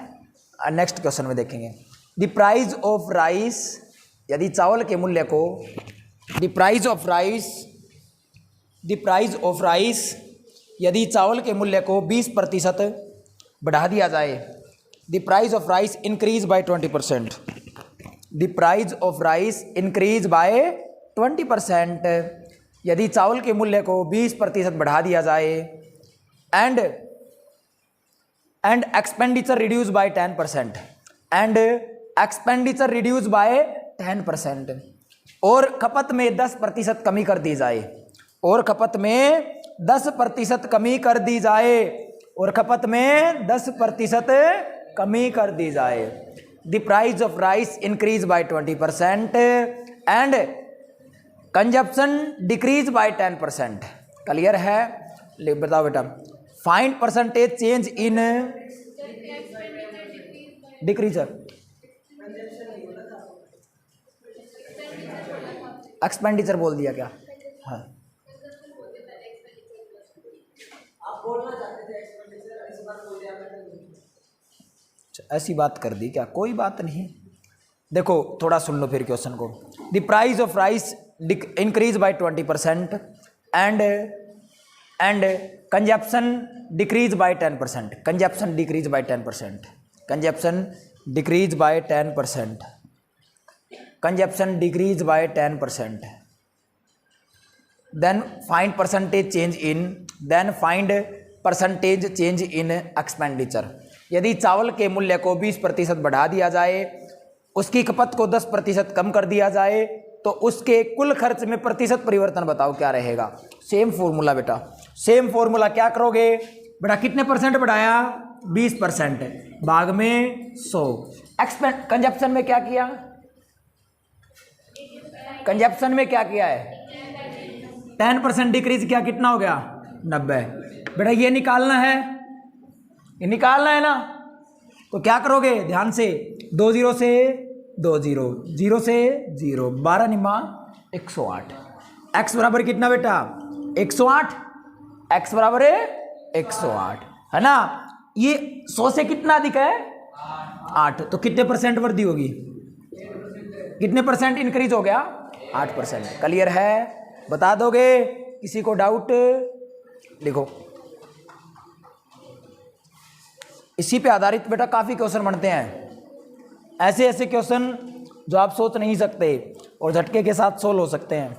S1: नेक्स्ट क्वेश्चन में देखेंगे। द प्राइस ऑफ राइस, यदि चावल के मूल्य को, the price of rice, the price of rice, यदि चावल के मूल्य को 20% बढ़ा दिया जाए, the price of rice increase by 20%। The price of rice increase by 20%, यदि चावल के मूल्य को 20% बढ़ा दिया जाए, and expenditure reduce by 10%, and expenditure reduce by 10%, और खपत में 10% कमी कर दी जाए, और खपत में 10% कमी कर दी जाए, और खपत में 10% कमी कर दी जाए। The price of rice increase by 20% and consumption decrease by 10%। Clear है? बताओ बेटा, फाइंड परसेंटेज चेंज इन डिक्रीजर। एक्सपेंडिचर बोल दिया क्या? हाँ, ऐसी बात कर दी क्या? कोई बात नहीं, देखो थोड़ा सुन लो फिर क्वेश्चन को। The price of rice increase by 20% and consumption decrease by 10%। Consumption decrease by 10%। Consumption decrease by 10%। Consumption decrease by 10%। Then find percentage change in, then find percentage change in expenditure. यदि चावल के मूल्य को 20% बढ़ा दिया जाए, उसकी खपत को 10% कम कर दिया जाए, तो उसके कुल खर्च में प्रतिशत परिवर्तन बताओ क्या रहेगा? सेम फॉर्मूला बेटा, सेम फॉर्मूला। क्या करोगे बेटा? कितने परसेंट बढ़ाया? 20%, भाग में 100। कंजप्शन में क्या किया? कंजप्शन में क्या किया है? 10% डिक्रीज किया, कितना हो गया? 90। बेटा ये निकालना है, ये निकालना है ना, तो क्या करोगे? ध्यान से, 2 0 से 2 0, 0 से 0, 12 निमा 108। x बराबर कितना बेटा? 108। x बराबर है 108, है ना? ये 100 से कितना अधिक है? 8। तो कितने परसेंट वृद्धि होगी? कितने परसेंट इंक्रीज हो गया? 8%। क्लियर है? बता दोगे? किसी को डाउट? लिखो। इसी पे आधारित बेटा काफ़ी क्वेश्चन बनते हैं, ऐसे ऐसे क्वेश्चन जो आप सोच नहीं सकते और झटके के साथ सोल्व हो सकते हैं।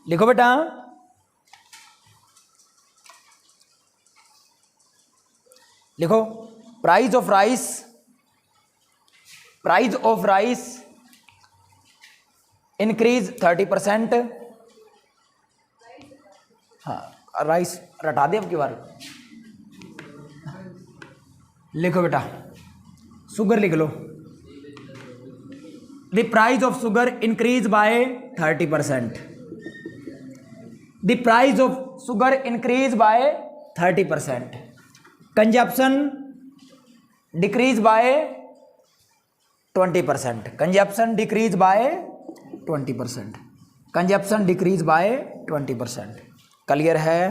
S1: लिखो बेटा। लिखो, प्राइस ऑफ राइस इंक्रीज 30%। हाँ, राइस रटा दे अब की बार। लिखो बेटा, शुगर लिख लो। The price of sugar increase by 30%। The price of sugar increase by 30%। Consumption decrease by 20%। Consumption decrease by 20%। Consumption decrease by 20%। Clear है?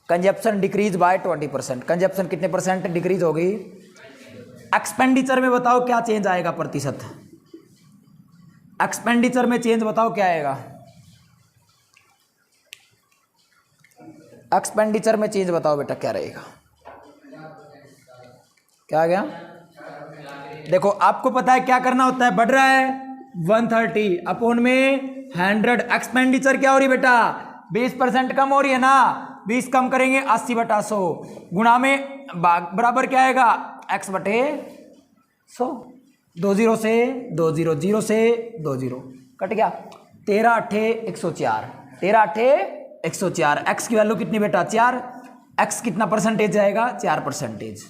S1: Consumption decrease by 20%। कंजप्शन कितने परसेंट डिक्रीज होगी? एक्सपेंडिचर में बताओ क्या चेंज आएगा प्रतिशत? एक्सपेंडिचर में चेंज बताओ क्या आएगा? एक्सपेंडिचर में चेंज बताओ बेटा क्या रहेगा? क्या आ गया? देखो, आपको पता है क्या करना होता है? बढ़ रहा है 130 अपॉन में 100। एक्सपेंडिचर क्या हो रही बेटा? 20% कम हो रही है ना। 20 कम करेंगे 80/100 गुणा में बराबर क्या आएगा? x/100। 20 से 20, 0 से 20 कट गया। 13×8 104। 13×8 104। x की वैल्यू कितनी बेटा? 4। x कितना परसेंटेज आएगा? 4%।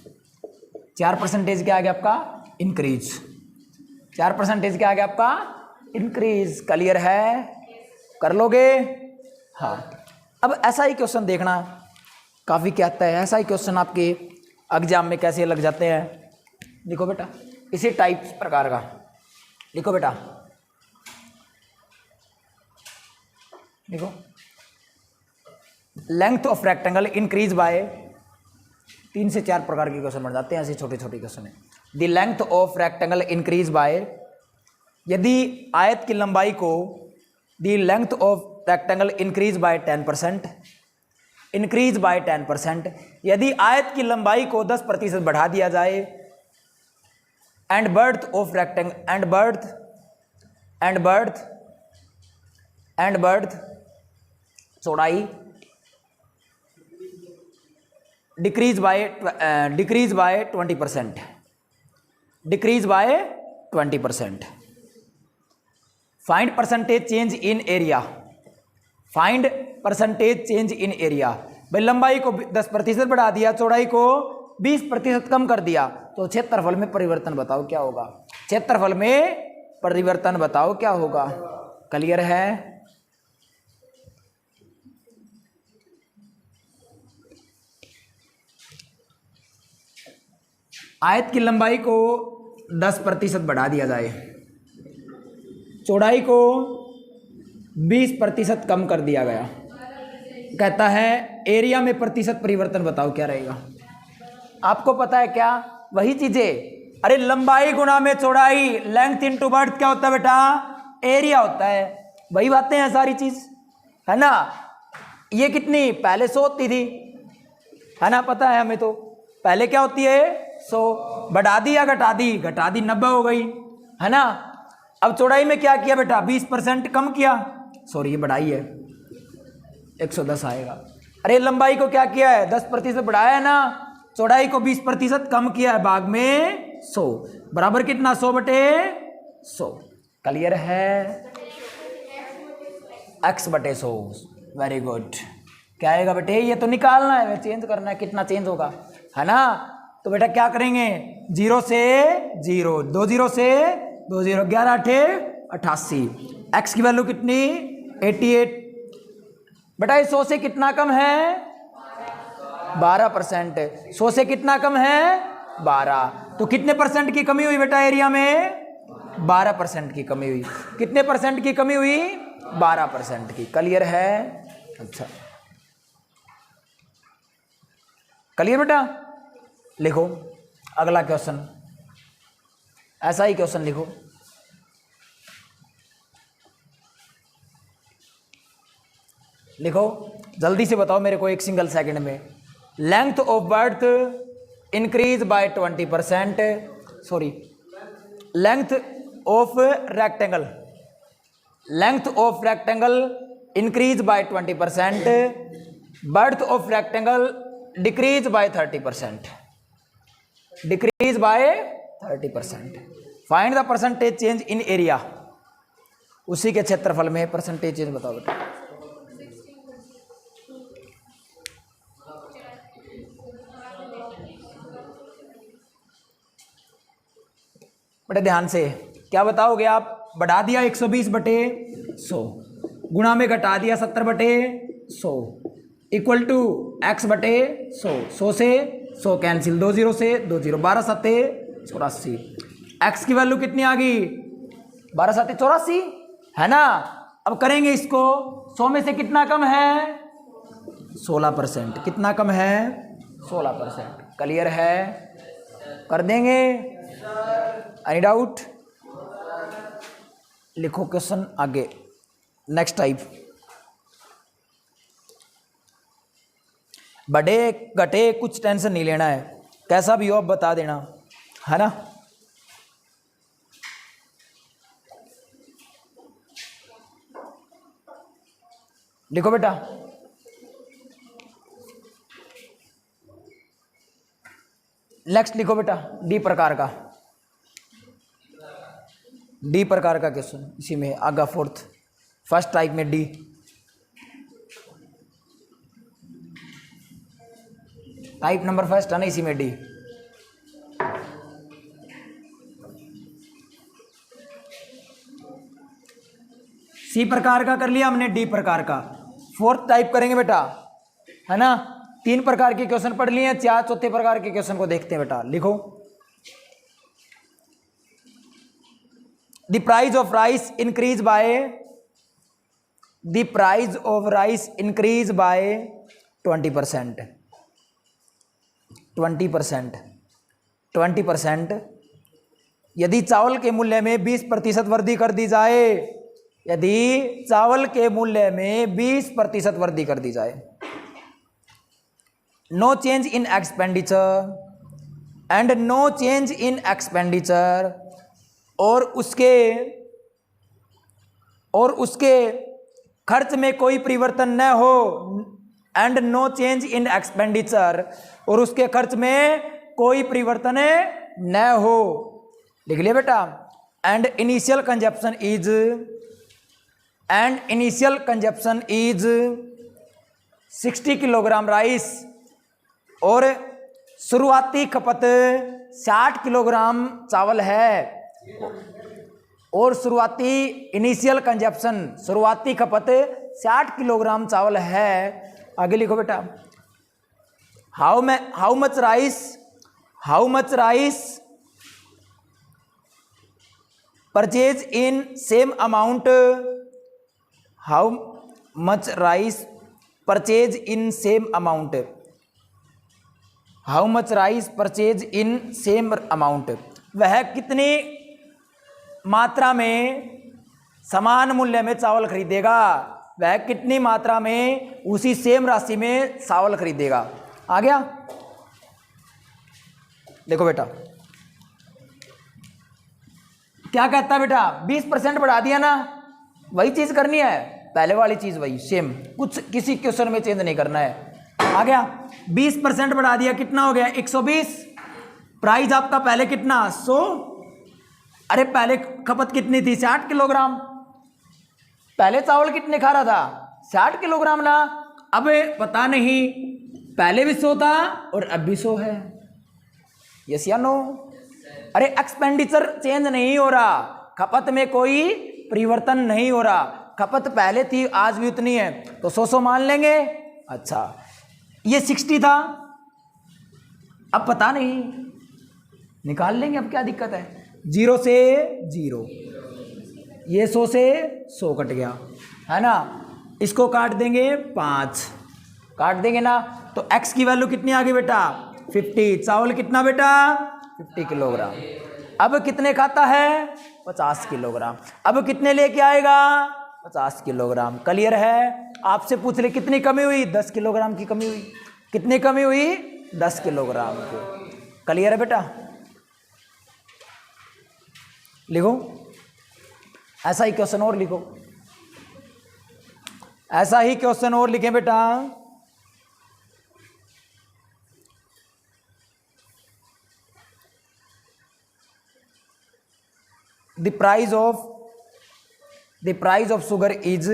S1: 4% क्या आ गया आपका? इंक्रीज। 4% क्या आ गया आपका? इंक्रीज। क्लियर है? कर लोगे? हाँ। अब ऐसा ही क्वेश्चन देखना, काफ़ी क्या आता है ऐसा ही क्वेश्चन आपके एग्जाम में कैसे लग जाते हैं। लिखो बेटा, इसी टाइप प्रकार का लिखो बेटा। लिखो, length of rectangle increase by 3 से 4 प्रकार के क्वेश्चन बन जाते हैं, ऐसे छोटे छोटे क्वेश्चन है। The length of rectangle increase by, यदि आयत की लंबाई को the length of rectangle increase by 10%। Increase by 10%। यदि आयत की लंबाई को 10% बढ़ा दिया जाए। And breadth of rectangle and breadth चौड़ाई decrease by 20%। Decrease by 20%। Find percentage change in area. Find percentage change in area. भाई लंबाई को 10% बढ़ा दिया, चौड़ाई को 20% कम कर दिया, तो क्षेत्रफल में परिवर्तन बताओ क्या होगा? क्षेत्रफल में परिवर्तन बताओ क्या होगा? क्लियर है? आयत की लंबाई को 10% बढ़ा दिया जाए, चौड़ाई को 20% कम कर दिया गया, कहता है एरिया में प्रतिशत परिवर्तन बताओ क्या रहेगा? आपको पता है क्या? वही चीजें, अरे लंबाई गुणा में चौड़ाई, लेंथ इनटू बर्थ क्या होता है बेटा? एरिया होता है। वही बातें हैं सारी चीज, है ना। ये कितनी पहले 100 होती थी, है ना, पता है हमें। तो पहले क्या होती है? 100। बढ़ा दी या घटा दी? घटा दी, 90 हो गई, है ना। अब चौड़ाई में क्या किया बेटा? 20% कम किया, सॉरी ये बढ़ाई है, 110 आएगा। अरे लंबाई को क्या किया है? 10% बढ़ाया है ना, चौड़ाई को 20% कम किया है, भाग में 100 बराबर कितना? 100/100। क्लियर है? x/100। Very good. क्या आएगा बेटे? ये तो निकालना है, चेंज करना है, कितना चेंज होगा, है ना। तो बेटा क्या करेंगे? 0 से 0, 20 से 20, 11×8 88। x की वैल्यू कितनी? 88। बेटा ये 100 से कितना कम है? 12%। 100 से कितना कम है? 12। तो कितने परसेंट की कमी हुई बेटा एरिया में? 12% की कमी हुई। कितने परसेंट की कमी हुई? 12% की। क्लियर है? अच्छा, क्लियर बेटा। लिखो अगला क्वेश्चन। ऐसा ही क्वेश्चन लिखो। लिखो जल्दी से बताओ मेरे को, एक सिंगल सेकंड में। Length of birth increase by 20%, sorry, length of rectangle, length of rectangle increase by 20%, birth of rectangle decrease by 30%, decrease by 30%। Find the percentage change in area, उसी के क्षेत्रफल में परसेंटेज चेंज बताओ बेटा। बड़े ध्यान से क्या बताओगे आप? बढ़ा दिया 120 बटे 100, गुणा में घटा दिया 70 बटे 100, इक्वल टू x बटे 100, 100 से 100 कैंसिल, 2 0 से 2 0, 12 सत्ते 84। x की वैल्यू कितनी आ गई? 12 सत्ते 84 है ना। अब करेंगे इसको, 100 में से कितना कम है? 16%। कितना कम है? 16%। क्लियर है? कर देंगे? Any doubt? लिखो क्वेश्चन आगे, नेक्स्ट टाइप। बड़े घटे कुछ टेंशन नहीं लेना है, कैसा भी हो अब बता देना, है ना। लिखो बेटा, नेक्स्ट लिखो बेटा, डी प्रकार का, डी प्रकार का क्वेश्चन इसी में आगा, फोर्थ फर्स्ट टाइप में डी। टाइप नंबर फर्स्ट है ना इसी में डी। सी प्रकार का कर लिया हमने, डी प्रकार का फोर्थ टाइप करेंगे बेटा, है ना। 3 प्रकार के क्वेश्चन पढ़ लिए हैं, 4 चौथे प्रकार के क्वेश्चन को देखते हैं बेटा। लिखो, the price of rice increase by, the price of rice increase by 20%, 20%, 20%। यदि चावल के मूल्य में 20% वृद्धि कर दी जाए, यदि चावल के मूल्य में 20% वृद्धि कर दी जाए, no change in expenditure and no change in expenditure, और उसके खर्च में कोई परिवर्तन न हो, and no change in expenditure, और उसके खर्च में कोई परिवर्तन न हो। लिख लिया बेटा। And initial consumption is, and initial consumption is 60 kilogram rice, और शुरुआती खपत 60 किलोग्राम चावल है, और शुरुआती इनिशियल कंजप्शन, शुरुआती खपत 60 किलोग्राम चावल है। आगे लिखो बेटा, how much rice purchase in same amount, how much rice purchase in same amount, how much rice purchase in same amount, वह कितनी मात्रा में समान मूल्य में चावल खरीदेगा, वह कितनी मात्रा में उसी सेम राशि में चावल खरीदेगा। आ गया? देखो बेटा क्या कहता है बेटा, 20% बढ़ा दिया ना, वही चीज करनी है, पहले वाली चीज वही सेम, कुछ किसी क्वेश्चन में चेंज नहीं करना है। आ गया? 20% बढ़ा दिया, कितना हो गया? 120। प्राइस आपका पहले कितना? 100। अरे पहले खपत कितनी थी? 60 किलोग्राम। पहले चावल कितने खा रहा था? 60 किलोग्राम ना। अब पता नहीं, पहले भी 100 था और अब भी 100 है, यस या नो? अरे एक्सपेंडिचर चेंज नहीं हो रहा, खपत में कोई परिवर्तन नहीं हो रहा, खपत पहले थी आज भी उतनी है, तो 100 मान लेंगे। अच्छा, ये 60 था, अब पता नहीं, निकाल लेंगे, अब क्या दिक्कत है? 0 से 0, ये 100 से 100 कट गया, है ना। इसको काट देंगे 5, काट देंगे ना, तो x की वैल्यू कितनी आ गई बेटा? 50। चावल कितना बेटा? 50 किलोग्राम। अब कितने खाता है? 50 किलोग्राम। अब कितने लेके आएगा? 50 किलोग्राम। क्लियर है? आपसे पूछ ले कितनी कमी हुई? 10 किलोग्राम की कमी हुई। कितनी कमी हुई? 10 किलोग्राम की। क्लियर है बेटा? लिखो, ऐसा ही क्वेश्चन और लिखो, ऐसा ही क्वेश्चन और लिखें बेटा। The price of sugar is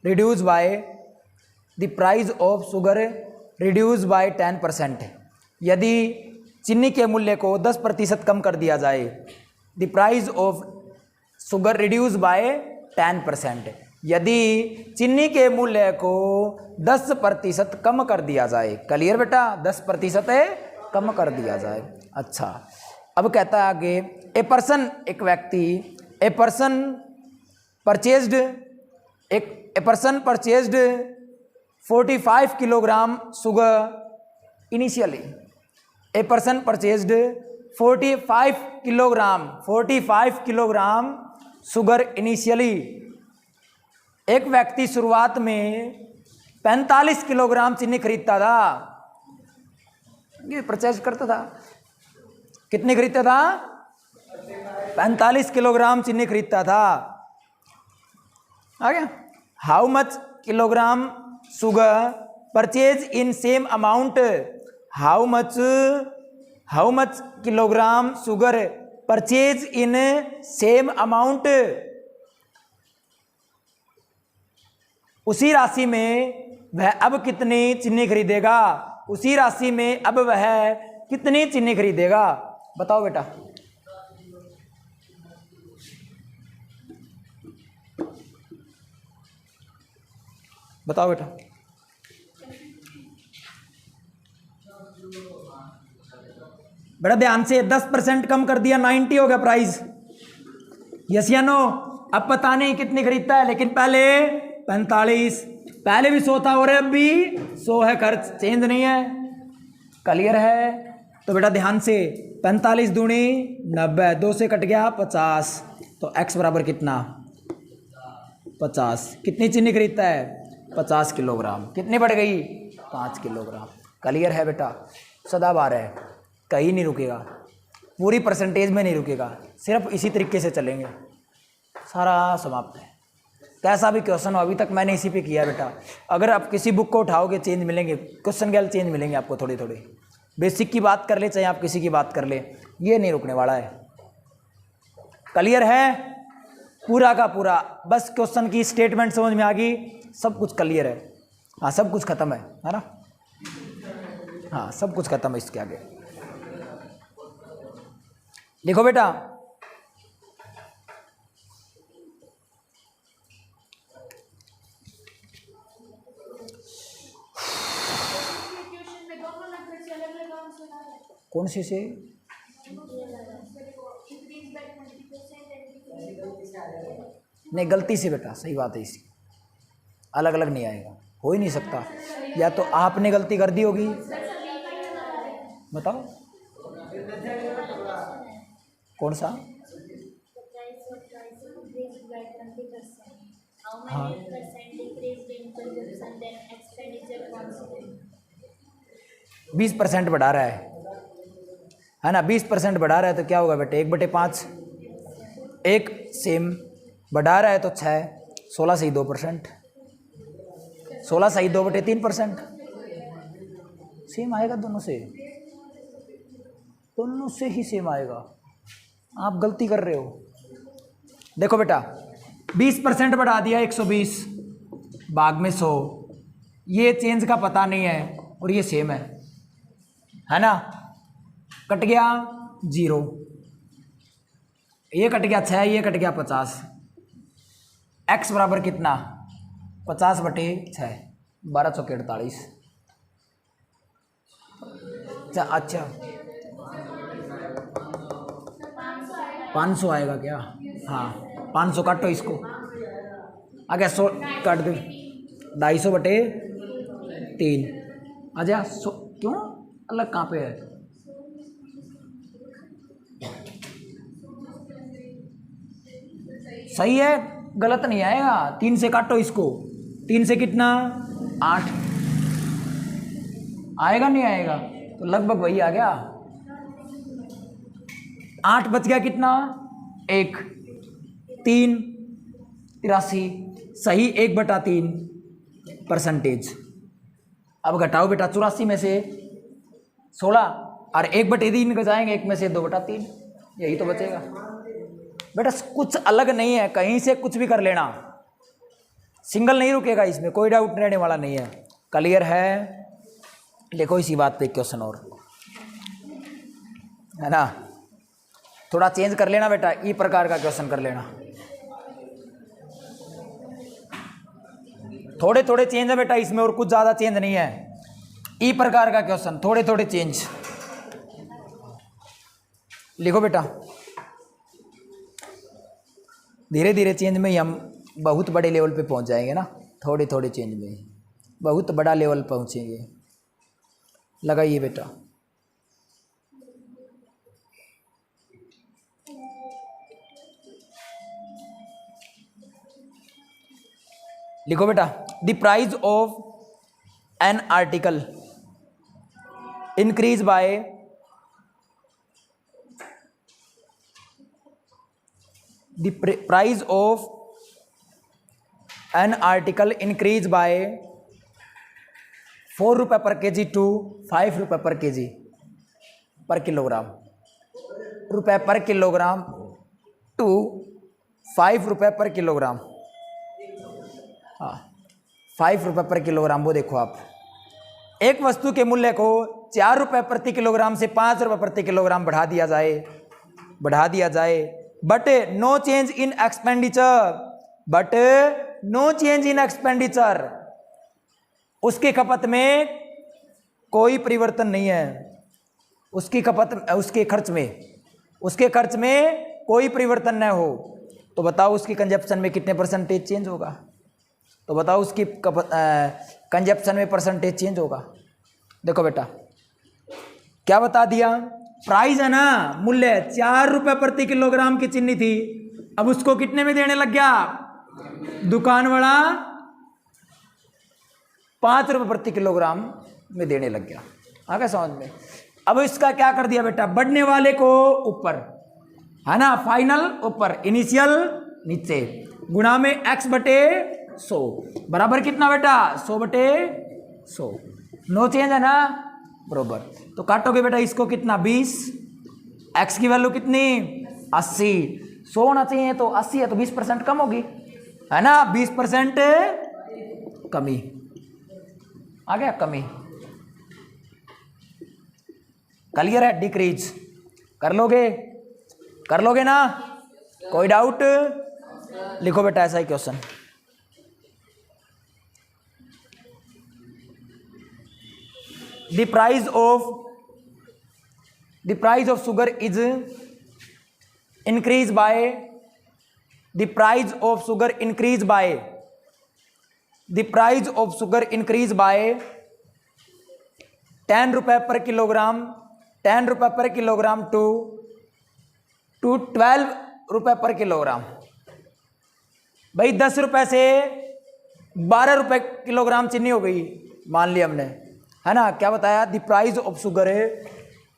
S1: reduced by the price of sugar reduced by 10%। यदि चीनी के मूल्य को 10% कम कर दिया जाए, the price of sugar reduced by 10%। यदि चीनी के मूल्य को 10% कम कर दिया जाए। क्लियर बेटा? 10% कम कर दिया जाए। अच्छा, अब कहता है आगे, ए पर्सन, एक व्यक्ति, a person purchased 45 kilogram sugar initially. A person purchased 45 kilogram sugar initially. एक व्यक्ति शुरुआत में 45 किलोग्राम चीनी खरीदता था, ये परचेज करता था। कितनी खरीदता था? 45 किलोग्राम चीनी खरीदता था। आ गया? How much kilogram sugar purchase in same amount. How much kilogram sugar purchase in same amount. उसी राशि में वह अब कितनी चीनी खरीदेगा? उसी राशि में अब वह कितनी चीनी खरीदेगा? बताओ बेटा। बताओ बेटा। बेटा ध्यान से, 10% कम कर दिया, 90 हो गया प्राइस। यस या नो? अब पता नहीं कितनी खरीदता है, लेकिन पहले 45, पहले भी 100 था और अब भी 100 है, खर्च चेंज नहीं है। क्लियर है? तो बेटा ध्यान से, 45 दूनी 90, 2 से कट गया 50, तो x बराबर कितना? 50। कितनी चीनी खरीदता है? 50 किलोग्राम। कितनी बढ़ गई? 5 किलोग्राम। क्लियर है बेटा? सदाबहार है, कहीं नहीं रुकेगा, पूरी परसेंटेज में नहीं रुकेगा, सिर्फ इसी तरीके से चलेंगे, सारा समाप्त है। कैसा भी क्वेश्चन हो, अभी तक मैंने इसी पे किया बेटा। अगर आप किसी बुक को उठाओगे चेंज मिलेंगे, क्वेश्चन गैल चेंज मिलेंगे आपको थोड़ी थोड़ी। बेसिक की बात कर ले, चाहे आप किसी की बात कर ले, ये नहीं रुकने वाला है। क्लियर है? पूरा का पूरा, बस क्वेश्चन की स्टेटमेंट समझ में आ गई, सब कुछ क्लियर है। हाँ, सब कुछ खत्म है ना? हाँ, सब कुछ खत्म है। इसके आगे लिखो बेटा। कौन से नहीं, गलती से बेटा, सही बात है, इसकी अलग अलग नहीं आएगा, हो ही नहीं सकता। या तो आपने गलती कर दी होगी, बताओ कौन सा? हाँ, 20% बढ़ा रहा है ना? 20% बढ़ा रहा है तो क्या होगा बेटे? 1/5, एक सेम बढ़ा रहा है तो 6, 16 से ही 2%, 16 से ही 2/3%, सेम आएगा दोनों से, दोनों से ही सेम आएगा। आप गलती कर रहे हो। देखो बेटा, 20% बढ़ा दिया, 120 भाग में 100, ये चेंज का पता नहीं है और ये सेम है ना? कट गया 0, ये कट गया 6, ये कट गया 50। x बराबर कितना? 50/6, 12 चौके 48। अच्छा, 500 आएगा क्या? हाँ, 500 काटो इसको, आ गया 100, काट दो 250/3। अच्छा, क्यों अलग कहाँ पे है? सही है, गलत नहीं आएगा। 3 से काटो इसको, 3 से कितना 8 आएगा, नहीं आएगा? तो लगभग वही आ गया। 8 बच गया कितना 1, 3 83 सही 1/3%। अब घटाओ बेटा 84 में से 16 और 1/3 घटाएंगे 1 में से 2/3, यही तो बचेगा बेटा। कुछ अलग नहीं है, कहीं से कुछ भी कर लेना, सिंगल नहीं रुकेगा इसमें, कोई डाउट रहने वाला नहीं है। क्लियर है? लिखो इसी बात पे क्वेश्चन और, है ना? थोड़ा चेंज कर लेना बेटा, ई प्रकार का क्वेश्चन कर लेना। थोड़े थोड़े चेंज है बेटा इसमें, और कुछ ज़्यादा चेंज नहीं है। ई प्रकार का क्वेश्चन, थोड़े थोड़े चेंज। लिखो बेटा, धीरे धीरे चेंज में ही हम बहुत बड़े लेवल पे पहुंच जाएंगे ना, थोड़े थोड़े चेंज में ही बहुत बड़ा लेवल पहुंचेंगे। लगाइए बेटा। लिखो बेटा, the price of an article increase by the price of an article increase by 4 रुपये पर केजी टू 5 रुपये पर केजी पर किलोग्राम, रुपये पर किलोग्राम टू 5 रुपये पर किलोग्राम। हाँ, 5 रुपये पर किलोग्राम। वो देखो आप, एक वस्तु के मूल्य को 4 रुपये प्रति किलोग्राम से 5 रुपये प्रति किलोग्राम बढ़ा दिया जाए, but no change in expenditure, उसकी खपत में कोई परिवर्तन नहीं है, उसके खर्च में कोई परिवर्तन न हो, तो बताओ उसकी कंजप्शन में कितने परसेंटेज चेंज होगा? तो बताओ उसकी कंजप्शन में परसेंटेज चेंज होगा। देखो बेटा, क्या बता दिया? प्राइस है ना, मूल्य 4 रुपये प्रति किलोग्राम की चीनी थी, अब उसको कितने में देने लग गया? दुकान वाला 5 रुपये प्रति किलोग्राम में देने लग गया। आ गया समझ में? अब इसका क्या कर दिया बेटा? बढ़ने वाले को ऊपर, है ना, फाइनल ऊपर, इनिशियल नीचे, गुणा में x/100 बराबर कितना बेटा? 100/100। नो चेंज है ना, बरोबर। तो काटोगे बेटा इसको कितना? 20। x की वैल्यू कितनी? 80। 100 होना चाहिए, तो 80 है तो 20% कम होगी, है ना? 20% कमी आ गया, कमी। क्लियर है? डिक्रीज कर लोगे ना? कोई डाउट? लिखो बेटा ऐसा ही question. The price of sugar is increased by 10 रुपये पर किलोग्राम टू 12 रुपये पर किलोग्राम। भाई 10 रुपये से 12 रुपये किलोग्राम चीनी हो गई, मान लिया हमने, है ना? क्या बताया? The price of sugar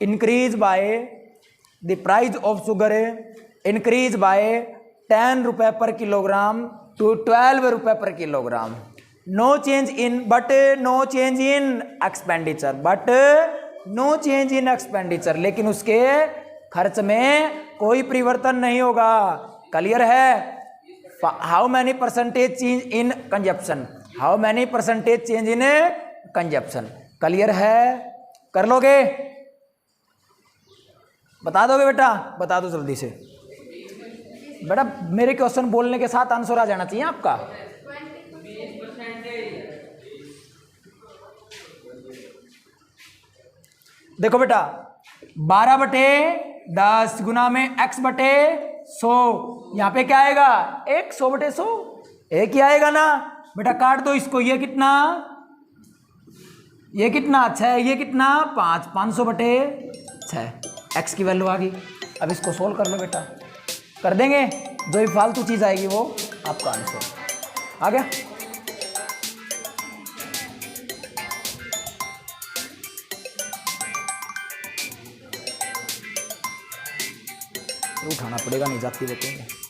S1: increase by 10 रुपये पर किलोग्राम टू 12 रुपये per kilogram. No change in expenditure, लेकिन उसके खर्च में कोई परिवर्तन नहीं होगा। क्लियर है? How many percentage change in consumption? Clear है? कर लोगे? बता दोगे बेटा? बता दो जल्दी से बेटा, मेरे क्वेश्चन बोलने के साथ आंसर आ जाना चाहिए आपका। देखो बेटा, 12/10 गुना में x/100, यहां पे क्या आएगा? 100/100 एक ही आएगा ना बेटा। काट दो इसको, ये कितना 6, ये कितना 5, 500/6, x की वैल्यू आ गई। अब इसको सोल्व कर लो बेटा, कर देंगे। जो भी फालतू चीज़ आएगी वो आपका आंसर आ गया। उठाना पड़ेगा, नहीं जाती वो तो।